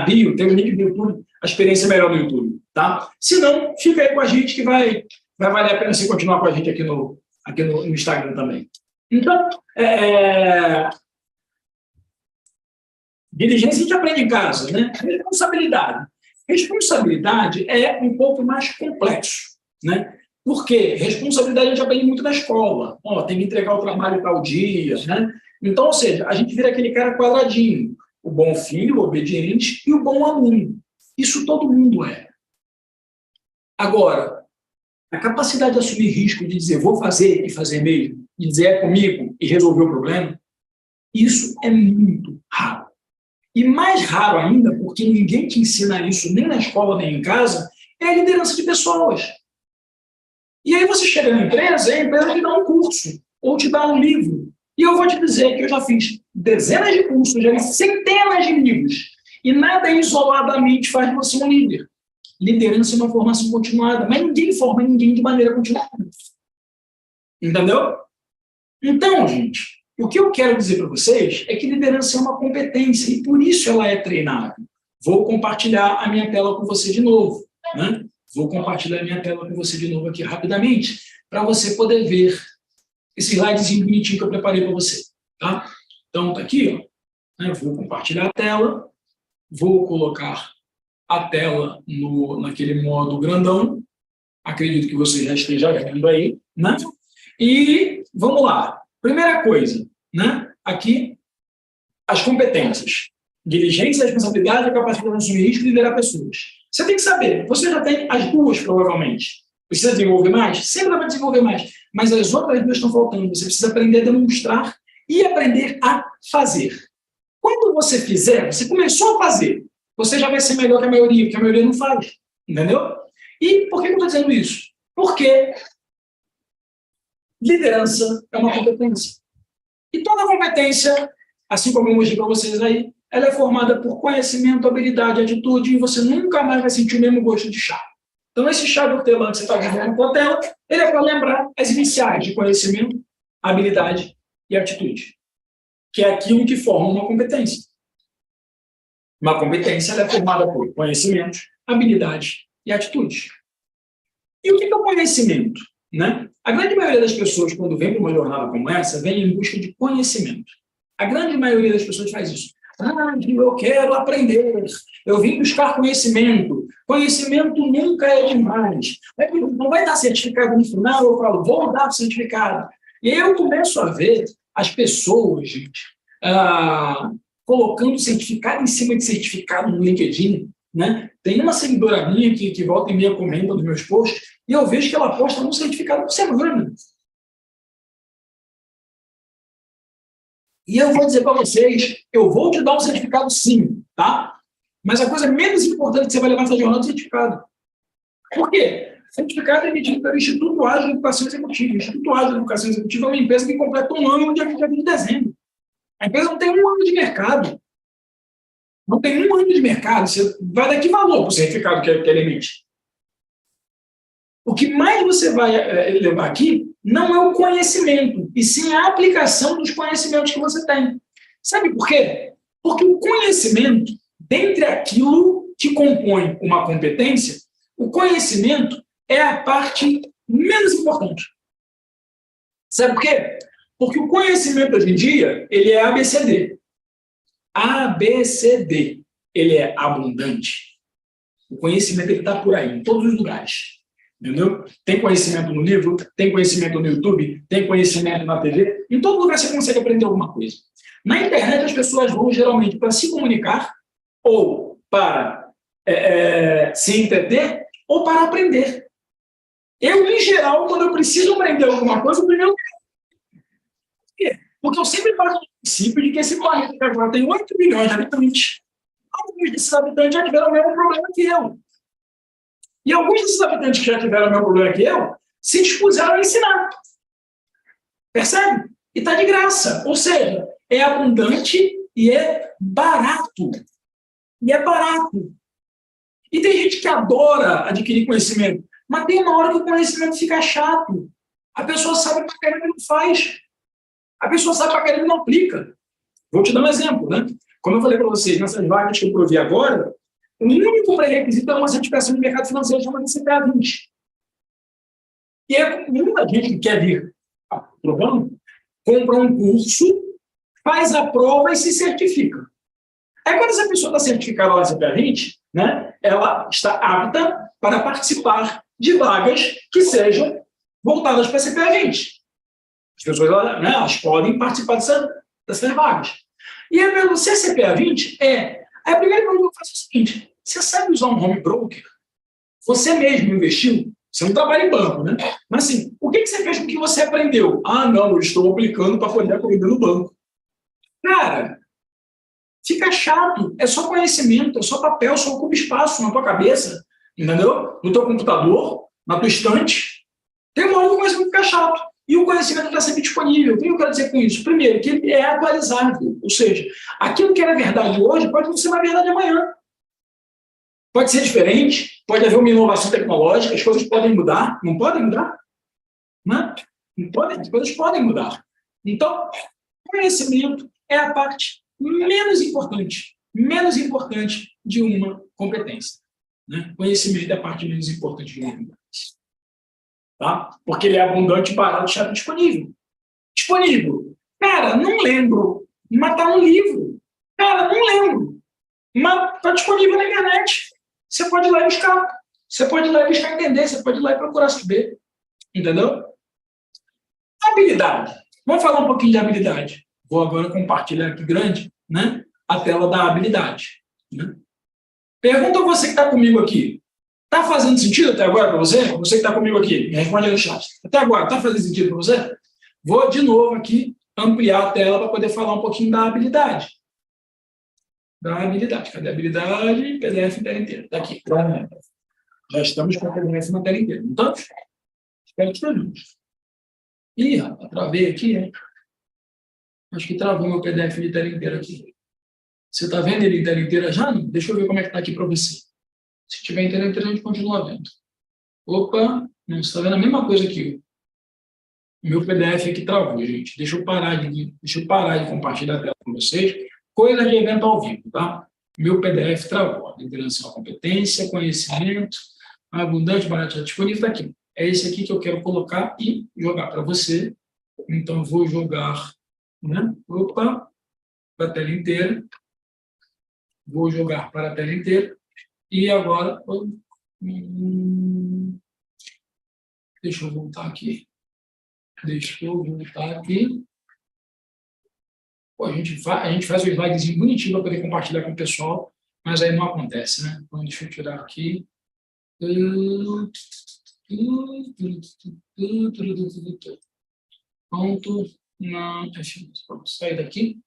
bio, tem um link do YouTube, a experiência melhor do YouTube. Tá? Se não, fica aí com a gente que vai valer a pena você continuar com a gente aqui no Instagram também. Então, diligência a gente aprende em casa, né? Responsabilidade. Responsabilidade é um pouco mais complexo, né? Por quê? Responsabilidade a gente aprende muito na escola. Tem que entregar o trabalho tal dia, né? Então, ou seja, a gente vira aquele cara quadradinho. O bom filho, o obediente e o bom aluno. Isso todo mundo é. Agora, a capacidade de assumir risco, de dizer vou fazer e fazer mesmo, de dizer é comigo e resolver o problema, isso é muito raro. E mais raro ainda, porque ninguém te ensina isso, nem na escola, nem em casa, é a liderança de pessoas. E aí você chega na empresa, e a empresa te dá um curso, ou te dá um livro. E eu vou te dizer que eu já fiz dezenas de cursos, já li centenas de livros, e nada isoladamente faz de você um líder. Liderança é uma formação continuada, mas ninguém forma ninguém de maneira continuada. Entendeu? Então, gente, o que eu quero dizer para vocês é que liderança é uma competência, e por isso ela é treinável. Vou compartilhar a minha tela com você de novo, né? Vou compartilhar a minha tela com você de novo aqui rapidamente, para você poder ver esse slidezinho bonitinho que eu preparei para você. Tá? Então, está aqui, ó. Vou compartilhar a tela, vou colocar a tela naquele modo grandão. Acredito que você já esteja vendo aí. Né? E vamos lá. Primeira coisa, né? Aqui, as competências. Diligência, responsabilidade, capacidade de assumir risco e liderar pessoas. Você tem que saber, você já tem as 2, provavelmente. Precisa desenvolver mais? Sempre vai desenvolver mais. Mas as outras 2 estão faltando. Você precisa aprender a demonstrar e aprender a fazer. Quando você fizer, você começou a fazer, você já vai ser melhor que a maioria, porque a maioria não faz. Entendeu? E por que eu estou dizendo isso? Porque liderança é uma competência. E toda competência, assim como eu mostrei para vocês aí, ela é formada por conhecimento, habilidade, atitude, e você nunca mais vai sentir o mesmo gosto de chá. Então, esse chá de hortelã que você está vendo na tua tela, ele é para lembrar as iniciais de conhecimento, habilidade e atitude, que é aquilo que forma uma competência. Uma competência ela é formada por conhecimento, habilidade e atitude. E o que é o conhecimento? Né? A grande maioria das pessoas, quando vem para uma jornada como essa, vem em busca de conhecimento. A grande maioria das pessoas faz isso. Eu quero aprender. Eu vim buscar conhecimento. Conhecimento nunca é demais. Não vai dar certificado no final, eu falo, vou dar certificado. E aí eu começo a ver as pessoas, gente, colocando certificado em cima de certificado no LinkedIn, né? Tem uma seguidora minha que volta e meia comenta nos meus posts, e eu vejo que ela posta um certificado por semana. E eu vou dizer para vocês, eu vou te dar um certificado sim, tá? Mas a coisa menos importante que você vai levar essa jornada é o certificado. Por quê? Certificado é emitido pelo Instituto Ágil de Educação Executiva. O Instituto Ágil de Educação Executiva é uma empresa que completa um ano no dia 20 de dezembro. A empresa não tem um ano de mercado. Não tem um ano de mercado. Você vai dar que valor para o certificado que ele emite? O que mais você vai levar aqui não é o conhecimento, e sim a aplicação dos conhecimentos que você tem. Sabe por quê? Porque o conhecimento, dentre aquilo que compõe uma competência, o conhecimento é a parte menos importante. Sabe por quê? Porque o conhecimento hoje em dia, ele é ABCD. ABCD. Ele é abundante. O conhecimento está por aí, em todos os lugares. Entendeu? Tem conhecimento no livro, tem conhecimento no YouTube, tem conhecimento na TV. Em todo lugar você consegue aprender alguma coisa. Na internet, as pessoas vão geralmente para se comunicar ou para se entreter ou para aprender. Eu, em geral, quando eu preciso aprender alguma coisa, o primeiro... Por quê? Porque eu sempre parto do princípio de que esse planeta agora tem 8 bilhões de habitantes. Alguns desses habitantes já tiveram o mesmo problema que eu. E alguns desses habitantes que já tiveram o mesmo problema que eu se dispuseram a ensinar. Percebe? E está de graça. Ou seja, é abundante e é barato. E é barato. E tem gente que adora adquirir conhecimento, mas tem uma hora que o conhecimento fica chato. A pessoa sabe pra caramba e não faz. A pessoa sabe pra caramba e não aplica. Vou te dar um exemplo, né? Como eu falei para vocês, nessas vagas que eu provi agora, o único pré-requisito é uma certificação de mercado financeiro chamada CPA 20. E é muita gente que quer vir provando, compra um curso, faz a prova e se certifica. Aí, quando essa pessoa está certificada lá na CPA 20, né, ela está apta para participar de vagas que sejam voltadas para a CPA 20. As pessoas elas podem participar dessas vagas. E a pergunta, se é CPA 20, a primeira pergunta que eu faço é o seguinte: você sabe usar um home broker? Você mesmo investiu? Você não trabalha em banco, né? Mas assim, o que você fez com o que você aprendeu? Ah, não, eu estou aplicando para poder aprender no banco. Cara, fica chato. É só conhecimento, é só papel, só ocupa espaço na tua cabeça, entendeu? No teu computador, na tua estante. Tem uma hora que o conhecimento fica chato. E o conhecimento está sempre disponível. O que eu quero dizer com isso? Primeiro, que ele é atualizável. Ou seja, aquilo que era verdade hoje pode não ser mais verdade amanhã. Pode ser diferente, pode haver uma inovação tecnológica, as coisas podem mudar. Não podem mudar? Não podem, as coisas podem mudar. Então, conhecimento é a parte menos importante de uma competência. Né? Conhecimento é a parte menos importante de uma competência. Tá? Porque ele é abundante, barato, chato, disponível. Disponível. Cara, não lembro, mas está no livro. Cara, não lembro, mas está disponível na internet. Você pode ir lá e buscar. Você pode ir lá e buscar entender, você pode ir lá e procurar saber. Entendeu? Habilidade. Vamos falar um pouquinho de habilidade. Vou agora compartilhar aqui grande, né, a tela da habilidade. Né? Pergunta a você que está comigo aqui. Está fazendo sentido até agora para você? Você que está comigo aqui, me responde aí no chat. Até agora, está fazendo sentido para você? Vou, de novo, aqui ampliar a tela para poder falar um pouquinho da habilidade. Da habilidade. Cadê a habilidade? PDF tela inteira. Está aqui. Já estamos com a PDF na tela inteira. Então, espero que estejamos. Ih, rapaz, travei aqui, hein? Acho que travou meu PDF de tela inteira aqui. Você está vendo ele em tela inteira já? Não? Deixa eu ver como é que está aqui para você. Se tiver em tela inteira, a gente continua vendo. Opa, não está vendo a mesma coisa aqui. O meu PDF aqui travou, gente. Deixa eu parar de compartilhar a tela com vocês. Coisa de evento ao vivo, tá? Meu PDF travou. Liderança, competência, conhecimento, abundante, barato, disponível, está aqui. É esse aqui que eu quero colocar e jogar para você. Então, eu vou jogar, né? Opa, para a tela inteira. Vou jogar para a tela inteira. E agora, deixa eu voltar aqui. Pô, a gente faz um slidezinho bonitinho para poder compartilhar com o pessoal. mas aí não acontece, né? Então, deixa eu tirar aqui. Pronto. Não, deixa eu sair daqui.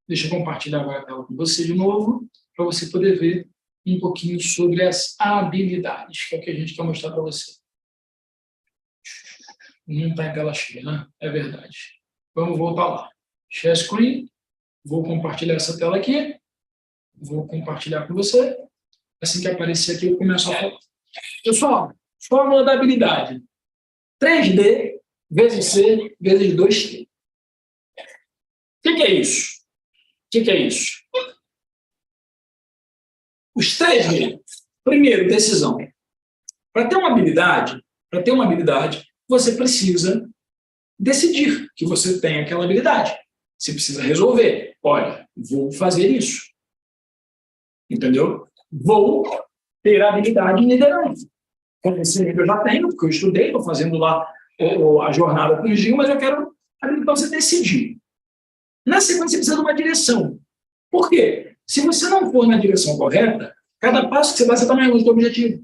Deixa eu compartilhar agora a tela com você de novo, para você poder ver um pouquinho sobre as habilidades, que é o que a gente quer mostrar para você. Não está em tela cheia, né? É verdade. Vamos voltar lá. Share screen. Vou compartilhar essa tela aqui. Vou compartilhar com você. Assim que aparecer aqui, eu começo a falar. Pessoal, fórmula da habilidade. 3D vezes C vezes 2T. O que é isso? O que é isso? Os 3D. Primeiro, decisão. Para ter uma habilidade, você precisa decidir que você tem aquela habilidade. Você precisa resolver. Olha, vou fazer isso. Entendeu? Vou ter a habilidade em liderança. Esse nível eu já tenho, porque eu estudei, estou fazendo lá a jornada com o Gil, mas eu quero então você decidir. Na sequência, você precisa de uma direção. Por quê? Se você não for na direção correta, cada passo que você dá, você está mais longe do objetivo.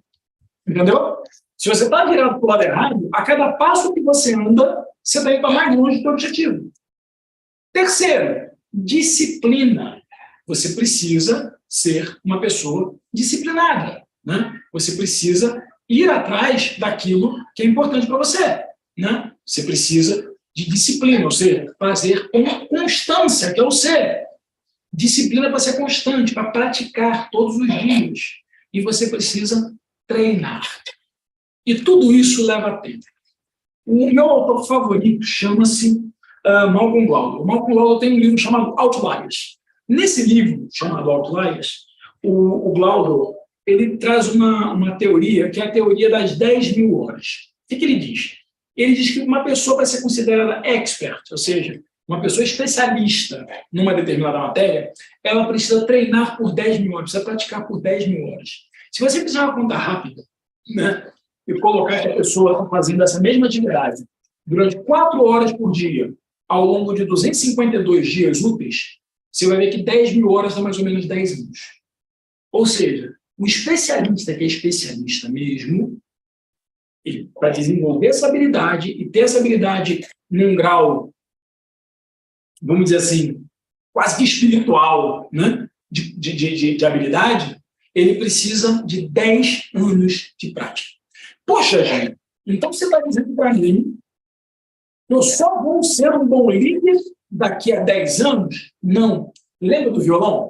Entendeu? Se você está virado para o lado errado, a cada passo que você anda, você está indo mais longe do objetivo. Terceiro, disciplina. Você precisa ser uma pessoa disciplinada, né? Você precisa ir atrás daquilo que é importante para você, né? Você precisa de disciplina, ou seja, fazer com constância, que é o C. Disciplina para ser constante, para praticar todos os dias. E você precisa treinar. E tudo isso leva tempo. O meu autor favorito chama-se Malcolm Gladwell. O Malcolm Gladwell tem um livro chamado Outliers. Nesse livro, chamado Outliers, o Gladwell ele traz uma teoria, que é a teoria das 10.000 horas. O que ele diz? Ele diz que uma pessoa, para ser considerada expert, ou seja, uma pessoa especialista numa determinada matéria, ela precisa treinar por 10.000 horas, precisa praticar por 10.000 horas. Se você fizer uma conta rápida, né, e colocar que a pessoa está fazendo essa mesma atividade durante 4 horas por dia, ao longo de 252 dias úteis, você vai ver que 10.000 horas dá mais ou menos 10 anos. Ou seja, o especialista, que é especialista mesmo, para desenvolver essa habilidade e ter essa habilidade num grau, vamos dizer assim, quase que espiritual, né, de habilidade, ele precisa de 10 anos de prática. Poxa, gente, então você está dizendo para mim que eu só vou ser um bom líder daqui a 10 anos? Não. Lembra do violão?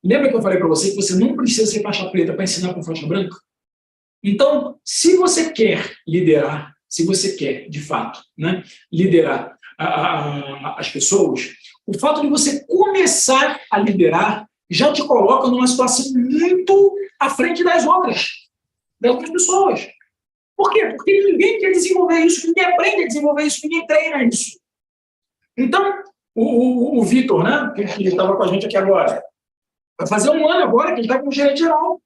Lembra que eu falei para você que você não precisa ser faixa preta para ensinar com faixa branca? Então, se você quer liderar, se você quer, de fato, né, liderar as pessoas, o fato de você começar a liderar já te coloca numa situação muito à frente das outras pessoas. Por quê? Porque ninguém quer desenvolver isso, ninguém aprende a desenvolver isso, ninguém treina isso. Então, o Vitor, né, que estava com a gente aqui agora, vai fazer 1 ano agora que ele está com o gerente geral,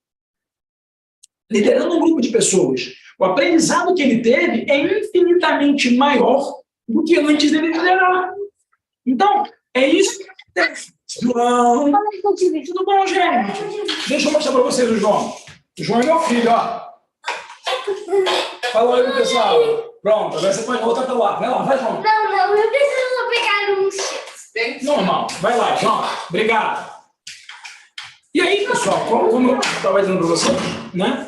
liderando um grupo de pessoas. O aprendizado que ele teve é infinitamente maior do que antes dele liderar. Então, é isso que acontece. João, tudo bom, gente? Deixa eu mostrar para vocês o João. O João é meu filho, ó. Fala aí, pessoal. Pronto, agora você pode voltar para lá. Vai lá, vai, João. Não, eu preciso pegar um chips. Normal. Vai lá, João. Obrigado. E aí, pessoal, como eu estava dizendo para você, né?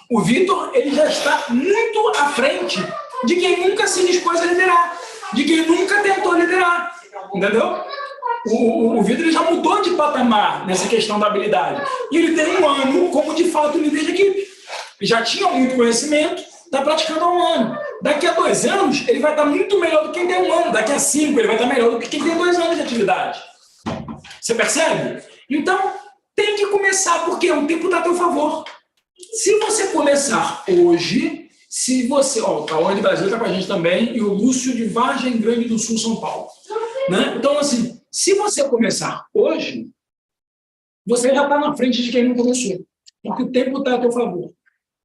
O Vitor, ele já está muito à frente de quem nunca se dispôs a liderar, de quem nunca tentou liderar, entendeu? O Vitor ele já mudou de patamar nessa questão da habilidade. E ele tem 1 ano como, de fato, líder de equipe. Ele já tinha muito conhecimento, está praticando há 1 ano. Daqui a 2 anos, ele vai estar muito melhor do que quem tem 1 ano. Daqui a 5, ele vai estar melhor do que quem tem 2 anos de atividade. Você percebe? Então, tem que começar, porque o tempo está a teu favor. Se você começar hoje, se você... Ó, o Cauã de Brasil está com a gente também, e o Lúcio de Vargem Grande do Sul, São Paulo. Né? Então, assim, se você começar hoje, você já está na frente de quem não começou. Porque o tempo está a teu favor.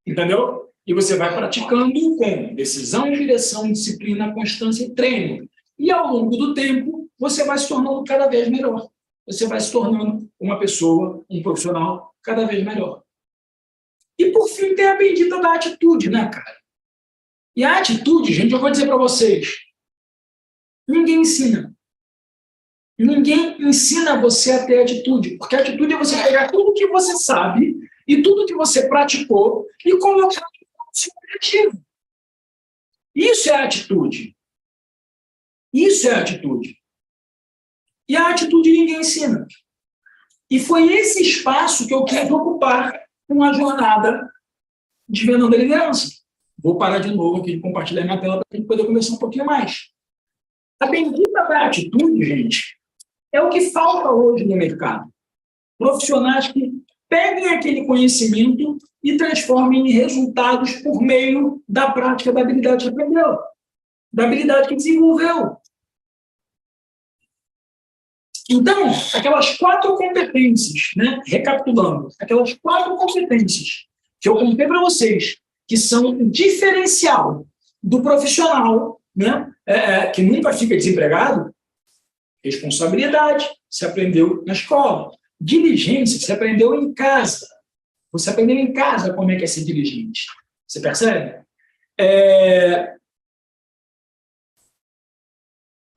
Entendeu? E você vai praticando com decisão, direção, disciplina, constância e treino. E, ao longo do tempo, você vai se tornando cada vez melhor. Você vai se tornando uma pessoa, um profissional cada vez melhor. E, por fim, tem a bendita da atitude, né, cara? E a atitude, gente, eu vou dizer para vocês, ninguém ensina. Ninguém ensina você a ter atitude, porque a atitude é você pegar tudo que você sabe e tudo que você praticou e colocar no seu objetivo. Isso é atitude. Isso é atitude. E a atitude ninguém ensina. E foi esse espaço que eu quis ocupar com a jornada de Vendendo a Liderança. Vou parar de novo aqui de compartilhar minha tela para a gente poder conversar um pouquinho mais. A bendita da atitude, gente, é o que falta hoje no mercado. Profissionais que peguem aquele conhecimento e transformem em resultados por meio da prática da habilidade que aprendeu, da habilidade que desenvolveu. Então, aquelas 4 competências, né, recapitulando, aquelas 4 competências que eu contei para vocês, que são o diferencial do profissional, né, que nunca fica desempregado. Responsabilidade, você aprendeu na escola. Diligência, você aprendeu em casa. Você aprendeu em casa como é que é ser diligente. Você percebe?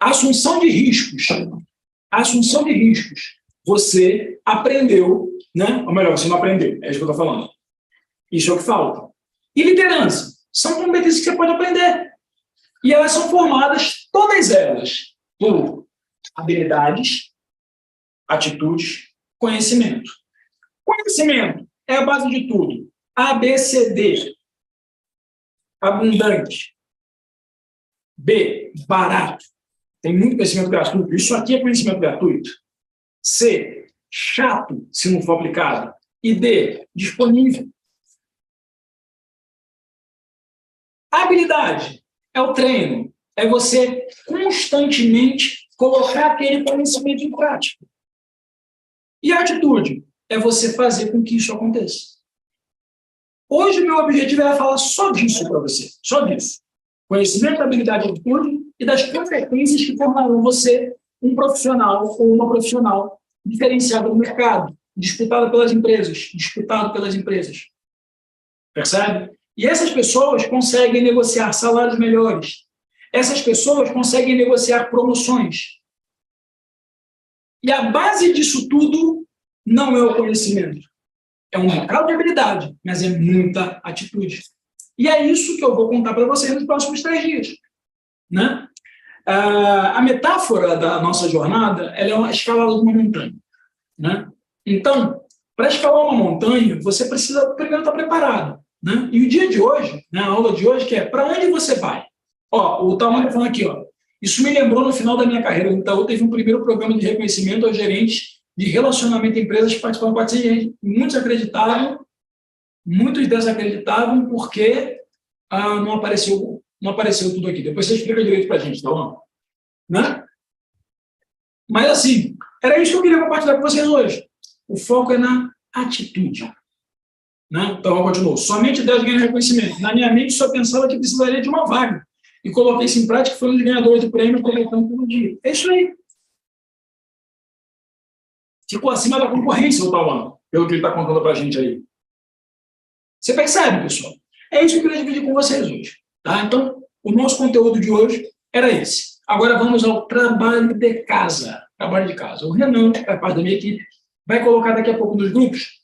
Assunção de riscos. Assunção de riscos. Você aprendeu, né? Ou melhor, você não aprendeu. É isso que eu estou falando. Isso é o que falta. E liderança. São competências que você pode aprender. E elas são formadas, todas elas, por habilidades, atitudes, conhecimento. Conhecimento é a base de tudo. ABCD. Abundante. B. Barato. Tem muito conhecimento gratuito. Isso aqui é conhecimento gratuito. C. Chato, se não for aplicado. E D. Disponível. Habilidade é o treino. É você constantemente colocar aquele conhecimento em prática. E a atitude é você fazer com que isso aconteça. Hoje, meu objetivo é falar só disso para você. Só disso. Conhecimento, habilidade e atitude e das competências que tornarão você um profissional ou uma profissional diferenciada no mercado, disputado pelas empresas. Percebe? E essas pessoas conseguem negociar salários melhores. Essas pessoas conseguem negociar promoções. E a base disso tudo não é o conhecimento. É um local de habilidade, mas é muita atitude. E é isso que eu vou contar para vocês nos próximos 3 dias. Né? A metáfora da nossa jornada ela é uma escalada de uma montanha. Né? Então, para escalar uma montanha, você precisa primeiro estar preparado. Né? E o dia de hoje, né, a aula de hoje, que é para onde você vai? Ó, o Itaú está falando aqui, ó. Isso me lembrou no final da minha carreira. O Itaú teve um primeiro programa de reconhecimento aos gerentes de relacionamento em empresas que participaram com 400 gente. Muitos acreditavam, muitos desacreditavam porque não apareceu tudo aqui. Depois você explica direito para a gente, tá bom? Né? Mas assim, era isso que eu queria compartilhar com vocês hoje. O foco é na atitude. Né? Então, eu continuo. Somente 10 ganham reconhecimento. Na minha mente, só pensava que precisaria de uma vaga. E coloquei isso em prática e foi um dos ganhadores do prêmio, aproveitando todo dia. É isso aí. Ficou acima da concorrência, o Tauan, pelo que ele está contando para a gente aí. Você percebe, pessoal? É isso que eu queria dividir com vocês hoje. Tá? Então, o nosso conteúdo de hoje era esse. Agora vamos ao trabalho de casa. Trabalho de casa. O Renan, que faz parte da minha equipe, vai colocar daqui a pouco nos grupos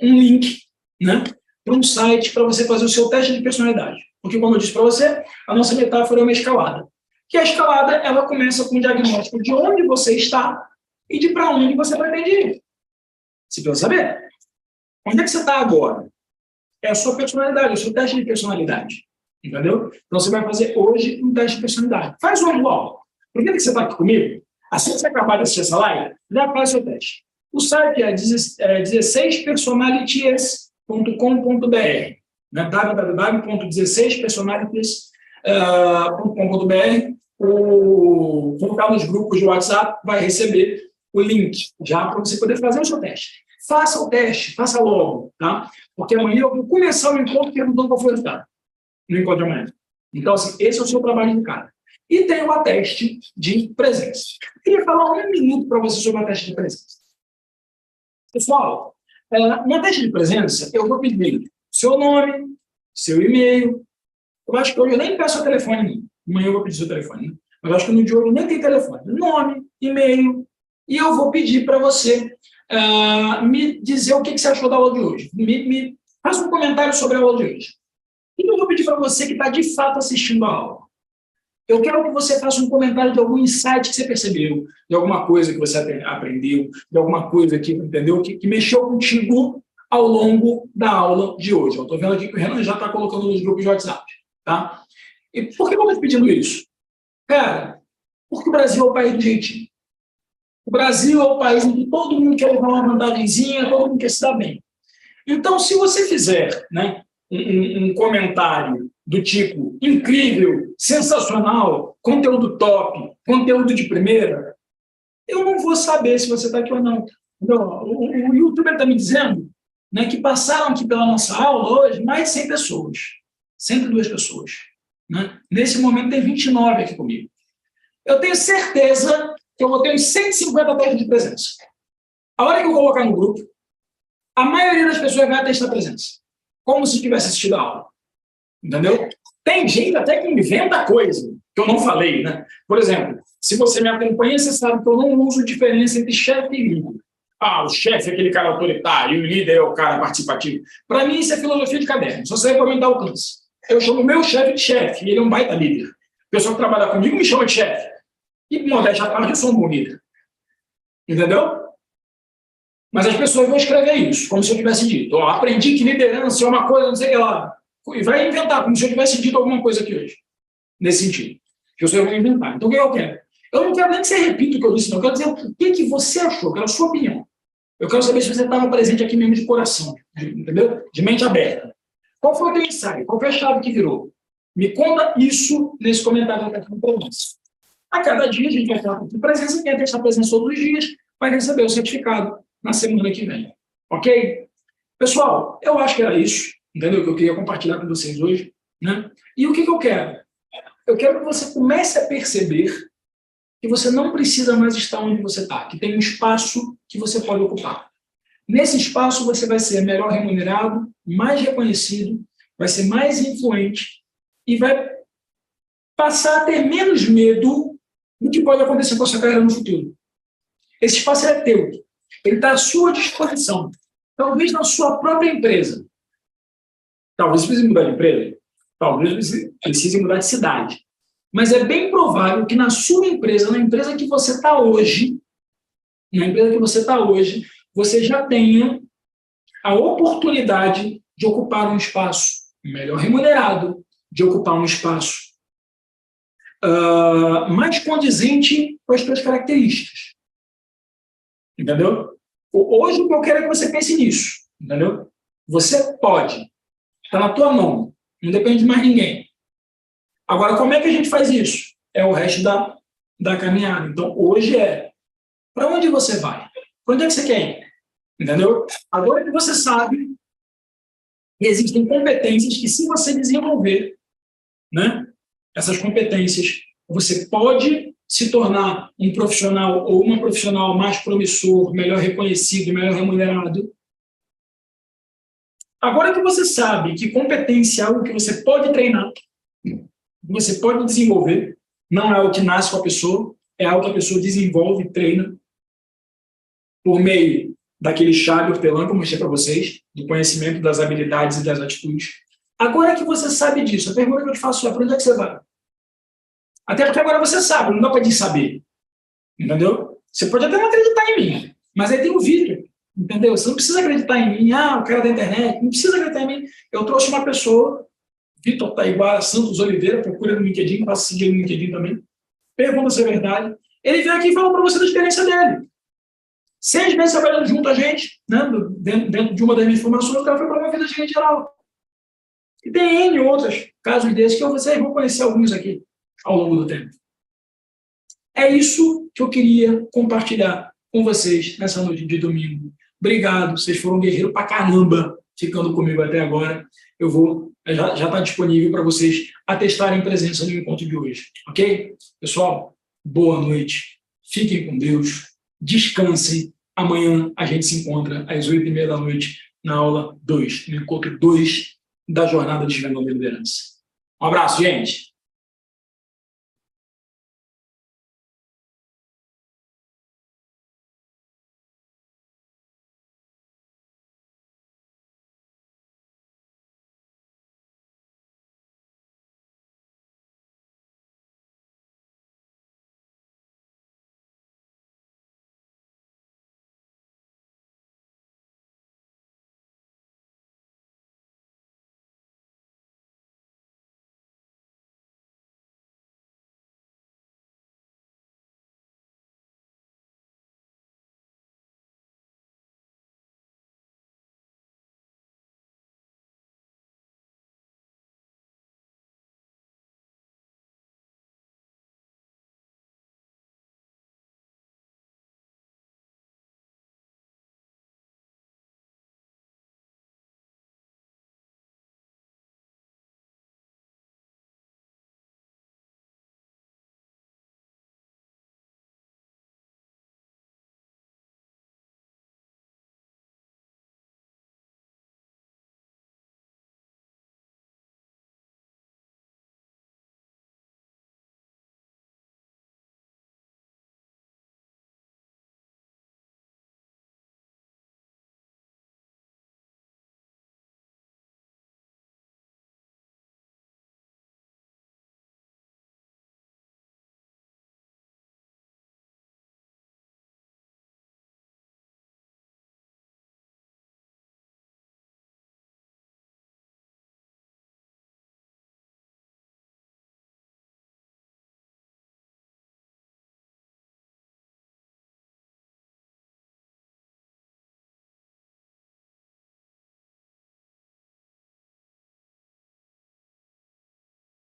um link, né, para um site para você fazer o seu teste de personalidade. Porque, como eu disse para você, a nossa metáfora é uma escalada. Que a escalada, ela começa com um diagnóstico de onde você está e de para onde você pretende ir. Você precisa saber. Onde é que você está agora? É a sua personalidade, é o seu teste de personalidade. Entendeu? Então, você vai fazer hoje um teste de personalidade. Faz um anual. Por que você está aqui comigo? Assim que você acabar de assistir essa live, já faz o seu teste. O site é 16personalities.com.br, né? www.16personalities.com.br. Quem está nos grupos de WhatsApp vai receber o link já para você poder fazer o seu teste. faça o teste, faça logo, tá? Porque amanhã eu vou começar o encontro perguntando qual foi o resultado no encontro de amanhã. Então, assim, esse é o seu trabalho de cara. E tem o ateste de presença. Eu queria falar 1 minuto para você sobre o ateste de presença. Pessoal, no ateste de presença, eu vou pedir seu nome, seu e-mail. Eu acho que hoje eu nem peço o telefone. Amanhã eu vou pedir seu telefone. Né? Mas eu acho que no de hoje nem tem telefone. Nome, e-mail. E eu vou pedir para você me dizer o que você achou da aula de hoje. Me faça um comentário sobre a aula de hoje. E eu vou pedir para você que está de fato assistindo a aula. Eu quero que você faça um comentário de algum insight que você percebeu, de alguma coisa que você aprendeu, de alguma coisa que, entendeu, que mexeu contigo ao longo da aula de hoje. Eu estou vendo aqui que o Renan já está colocando nos grupos de WhatsApp. Tá? E por que eu estou te pedindo isso? Cara, porque o Brasil é o país do jeitinho. O Brasil é o país onde todo mundo quer levar uma vantagenzinha, todo mundo quer se dar bem. Então, se você fizer, né, um comentário do tipo incrível, sensacional, conteúdo top, conteúdo de primeira, eu não vou saber se você está aqui ou não. Então, o YouTuber está me dizendo, né, que passaram aqui pela nossa aula hoje mais de 100 pessoas, 102 pessoas. Né? Nesse momento tem 29 aqui comigo. Eu tenho certeza que eu vou ter uns 150 testes de presença. A hora que eu colocar no grupo, a maioria das pessoas vai testar a presença, como se tivesse assistido a aula. Entendeu? Tem gente até que inventa coisa que eu não falei, né? Por exemplo, se você me acompanha, você sabe que eu não uso diferença entre chefe e líder. Ah, o chefe é aquele cara autoritário, o líder é o cara participativo. Para mim, isso é filosofia de caderno, só serve para aumentar o alcance. Eu chamo o meu chefe de chefe, e ele é um baita líder. O pessoal que trabalha comigo me chama de chefe. E, modéstia à parte, eu sou um bom líder. Entendeu? Mas as pessoas vão escrever isso, como se eu tivesse dito. Ó, aprendi que liderança é uma coisa, não sei o que lá. E vai inventar, como se eu tivesse dito alguma coisa aqui hoje. Nesse sentido. Que eu vou inventar. Então, o que eu quero? Eu não quero nem que você repita o que eu disse, não. Eu quero dizer o que você achou, eu quero a sua opinião. Eu quero saber se você estava presente aqui mesmo de coração, entendeu? De mente aberta. Qual foi o teu ensaio? Qual foi a chave que virou? Me conta isso nesse comentário da presença. A cada dia a gente vai falar com presença, quem testar presença todos os dias vai receber o certificado na semana que vem. Ok? Pessoal, eu acho que era isso, entendeu? Que eu queria compartilhar com vocês hoje. Né? E o que eu quero? Eu quero que você comece a perceber que você não precisa mais estar onde você está, que tem um espaço que você pode ocupar. Nesse espaço você vai ser melhor remunerado, mais reconhecido, vai ser mais influente e vai passar a ter menos medo do que pode acontecer com a sua carreira no futuro. Esse espaço é teu, ele está à sua disposição. Talvez na sua própria empresa. Talvez precise mudar de empresa, talvez precise mudar de cidade. Mas é bem provável que na sua empresa, na empresa que você está hoje, você já tenha a oportunidade de ocupar um espaço melhor remunerado, de ocupar um espaço mais condizente com as suas características. Entendeu? Hoje o que eu quero é que você pense nisso. Entendeu? Você pode. Está na tua mão. Não depende de mais ninguém. Agora, como é que a gente faz isso? É o resto da caminhada. Então, hoje para onde você vai? Para onde é que você quer ir? Entendeu? Agora que você sabe que existem competências que, se você desenvolver, né, essas competências, você pode se tornar um profissional ou uma profissional mais promissor, melhor reconhecido, melhor remunerado. Agora que você sabe que competência é algo que você pode treinar, você pode desenvolver, não é algo que nasce com a pessoa, é algo que a pessoa desenvolve, treina, por meio daquele chave hortelã que eu mostrei para vocês, do conhecimento das habilidades e das atitudes. Agora que você sabe disso, a pergunta que eu te faço é, para onde é que você vai? Até porque agora você sabe, não dá para saber. Entendeu? Você pode até não acreditar em mim, mas aí tem um vídeo, entendeu? Você não precisa acreditar em mim, o cara da internet, não precisa acreditar em mim. Eu trouxe uma pessoa, Vitor Taibara Santos Oliveira, procura no LinkedIn, passa a seguir no LinkedIn também, pergunta se é verdade. Ele veio aqui e falou para você da experiência dele. 6 meses trabalhando junto a gente, né, dentro de uma das minhas formações, o cara foi para uma vida de gerente geral. E tem N outros casos desses que vocês vão conhecer alguns aqui ao longo do tempo. É isso que eu queria compartilhar com vocês nessa noite de domingo. Obrigado, vocês foram guerreiros pra caramba, ficando comigo até agora. Já está disponível para vocês atestarem presença no encontro de hoje, ok? Pessoal, boa noite, fiquem com Deus, descansem. Amanhã a gente se encontra às 8h30 da noite na aula 2, no encontro 2 da Jornada de Desvendando a Liderança. Um abraço, gente!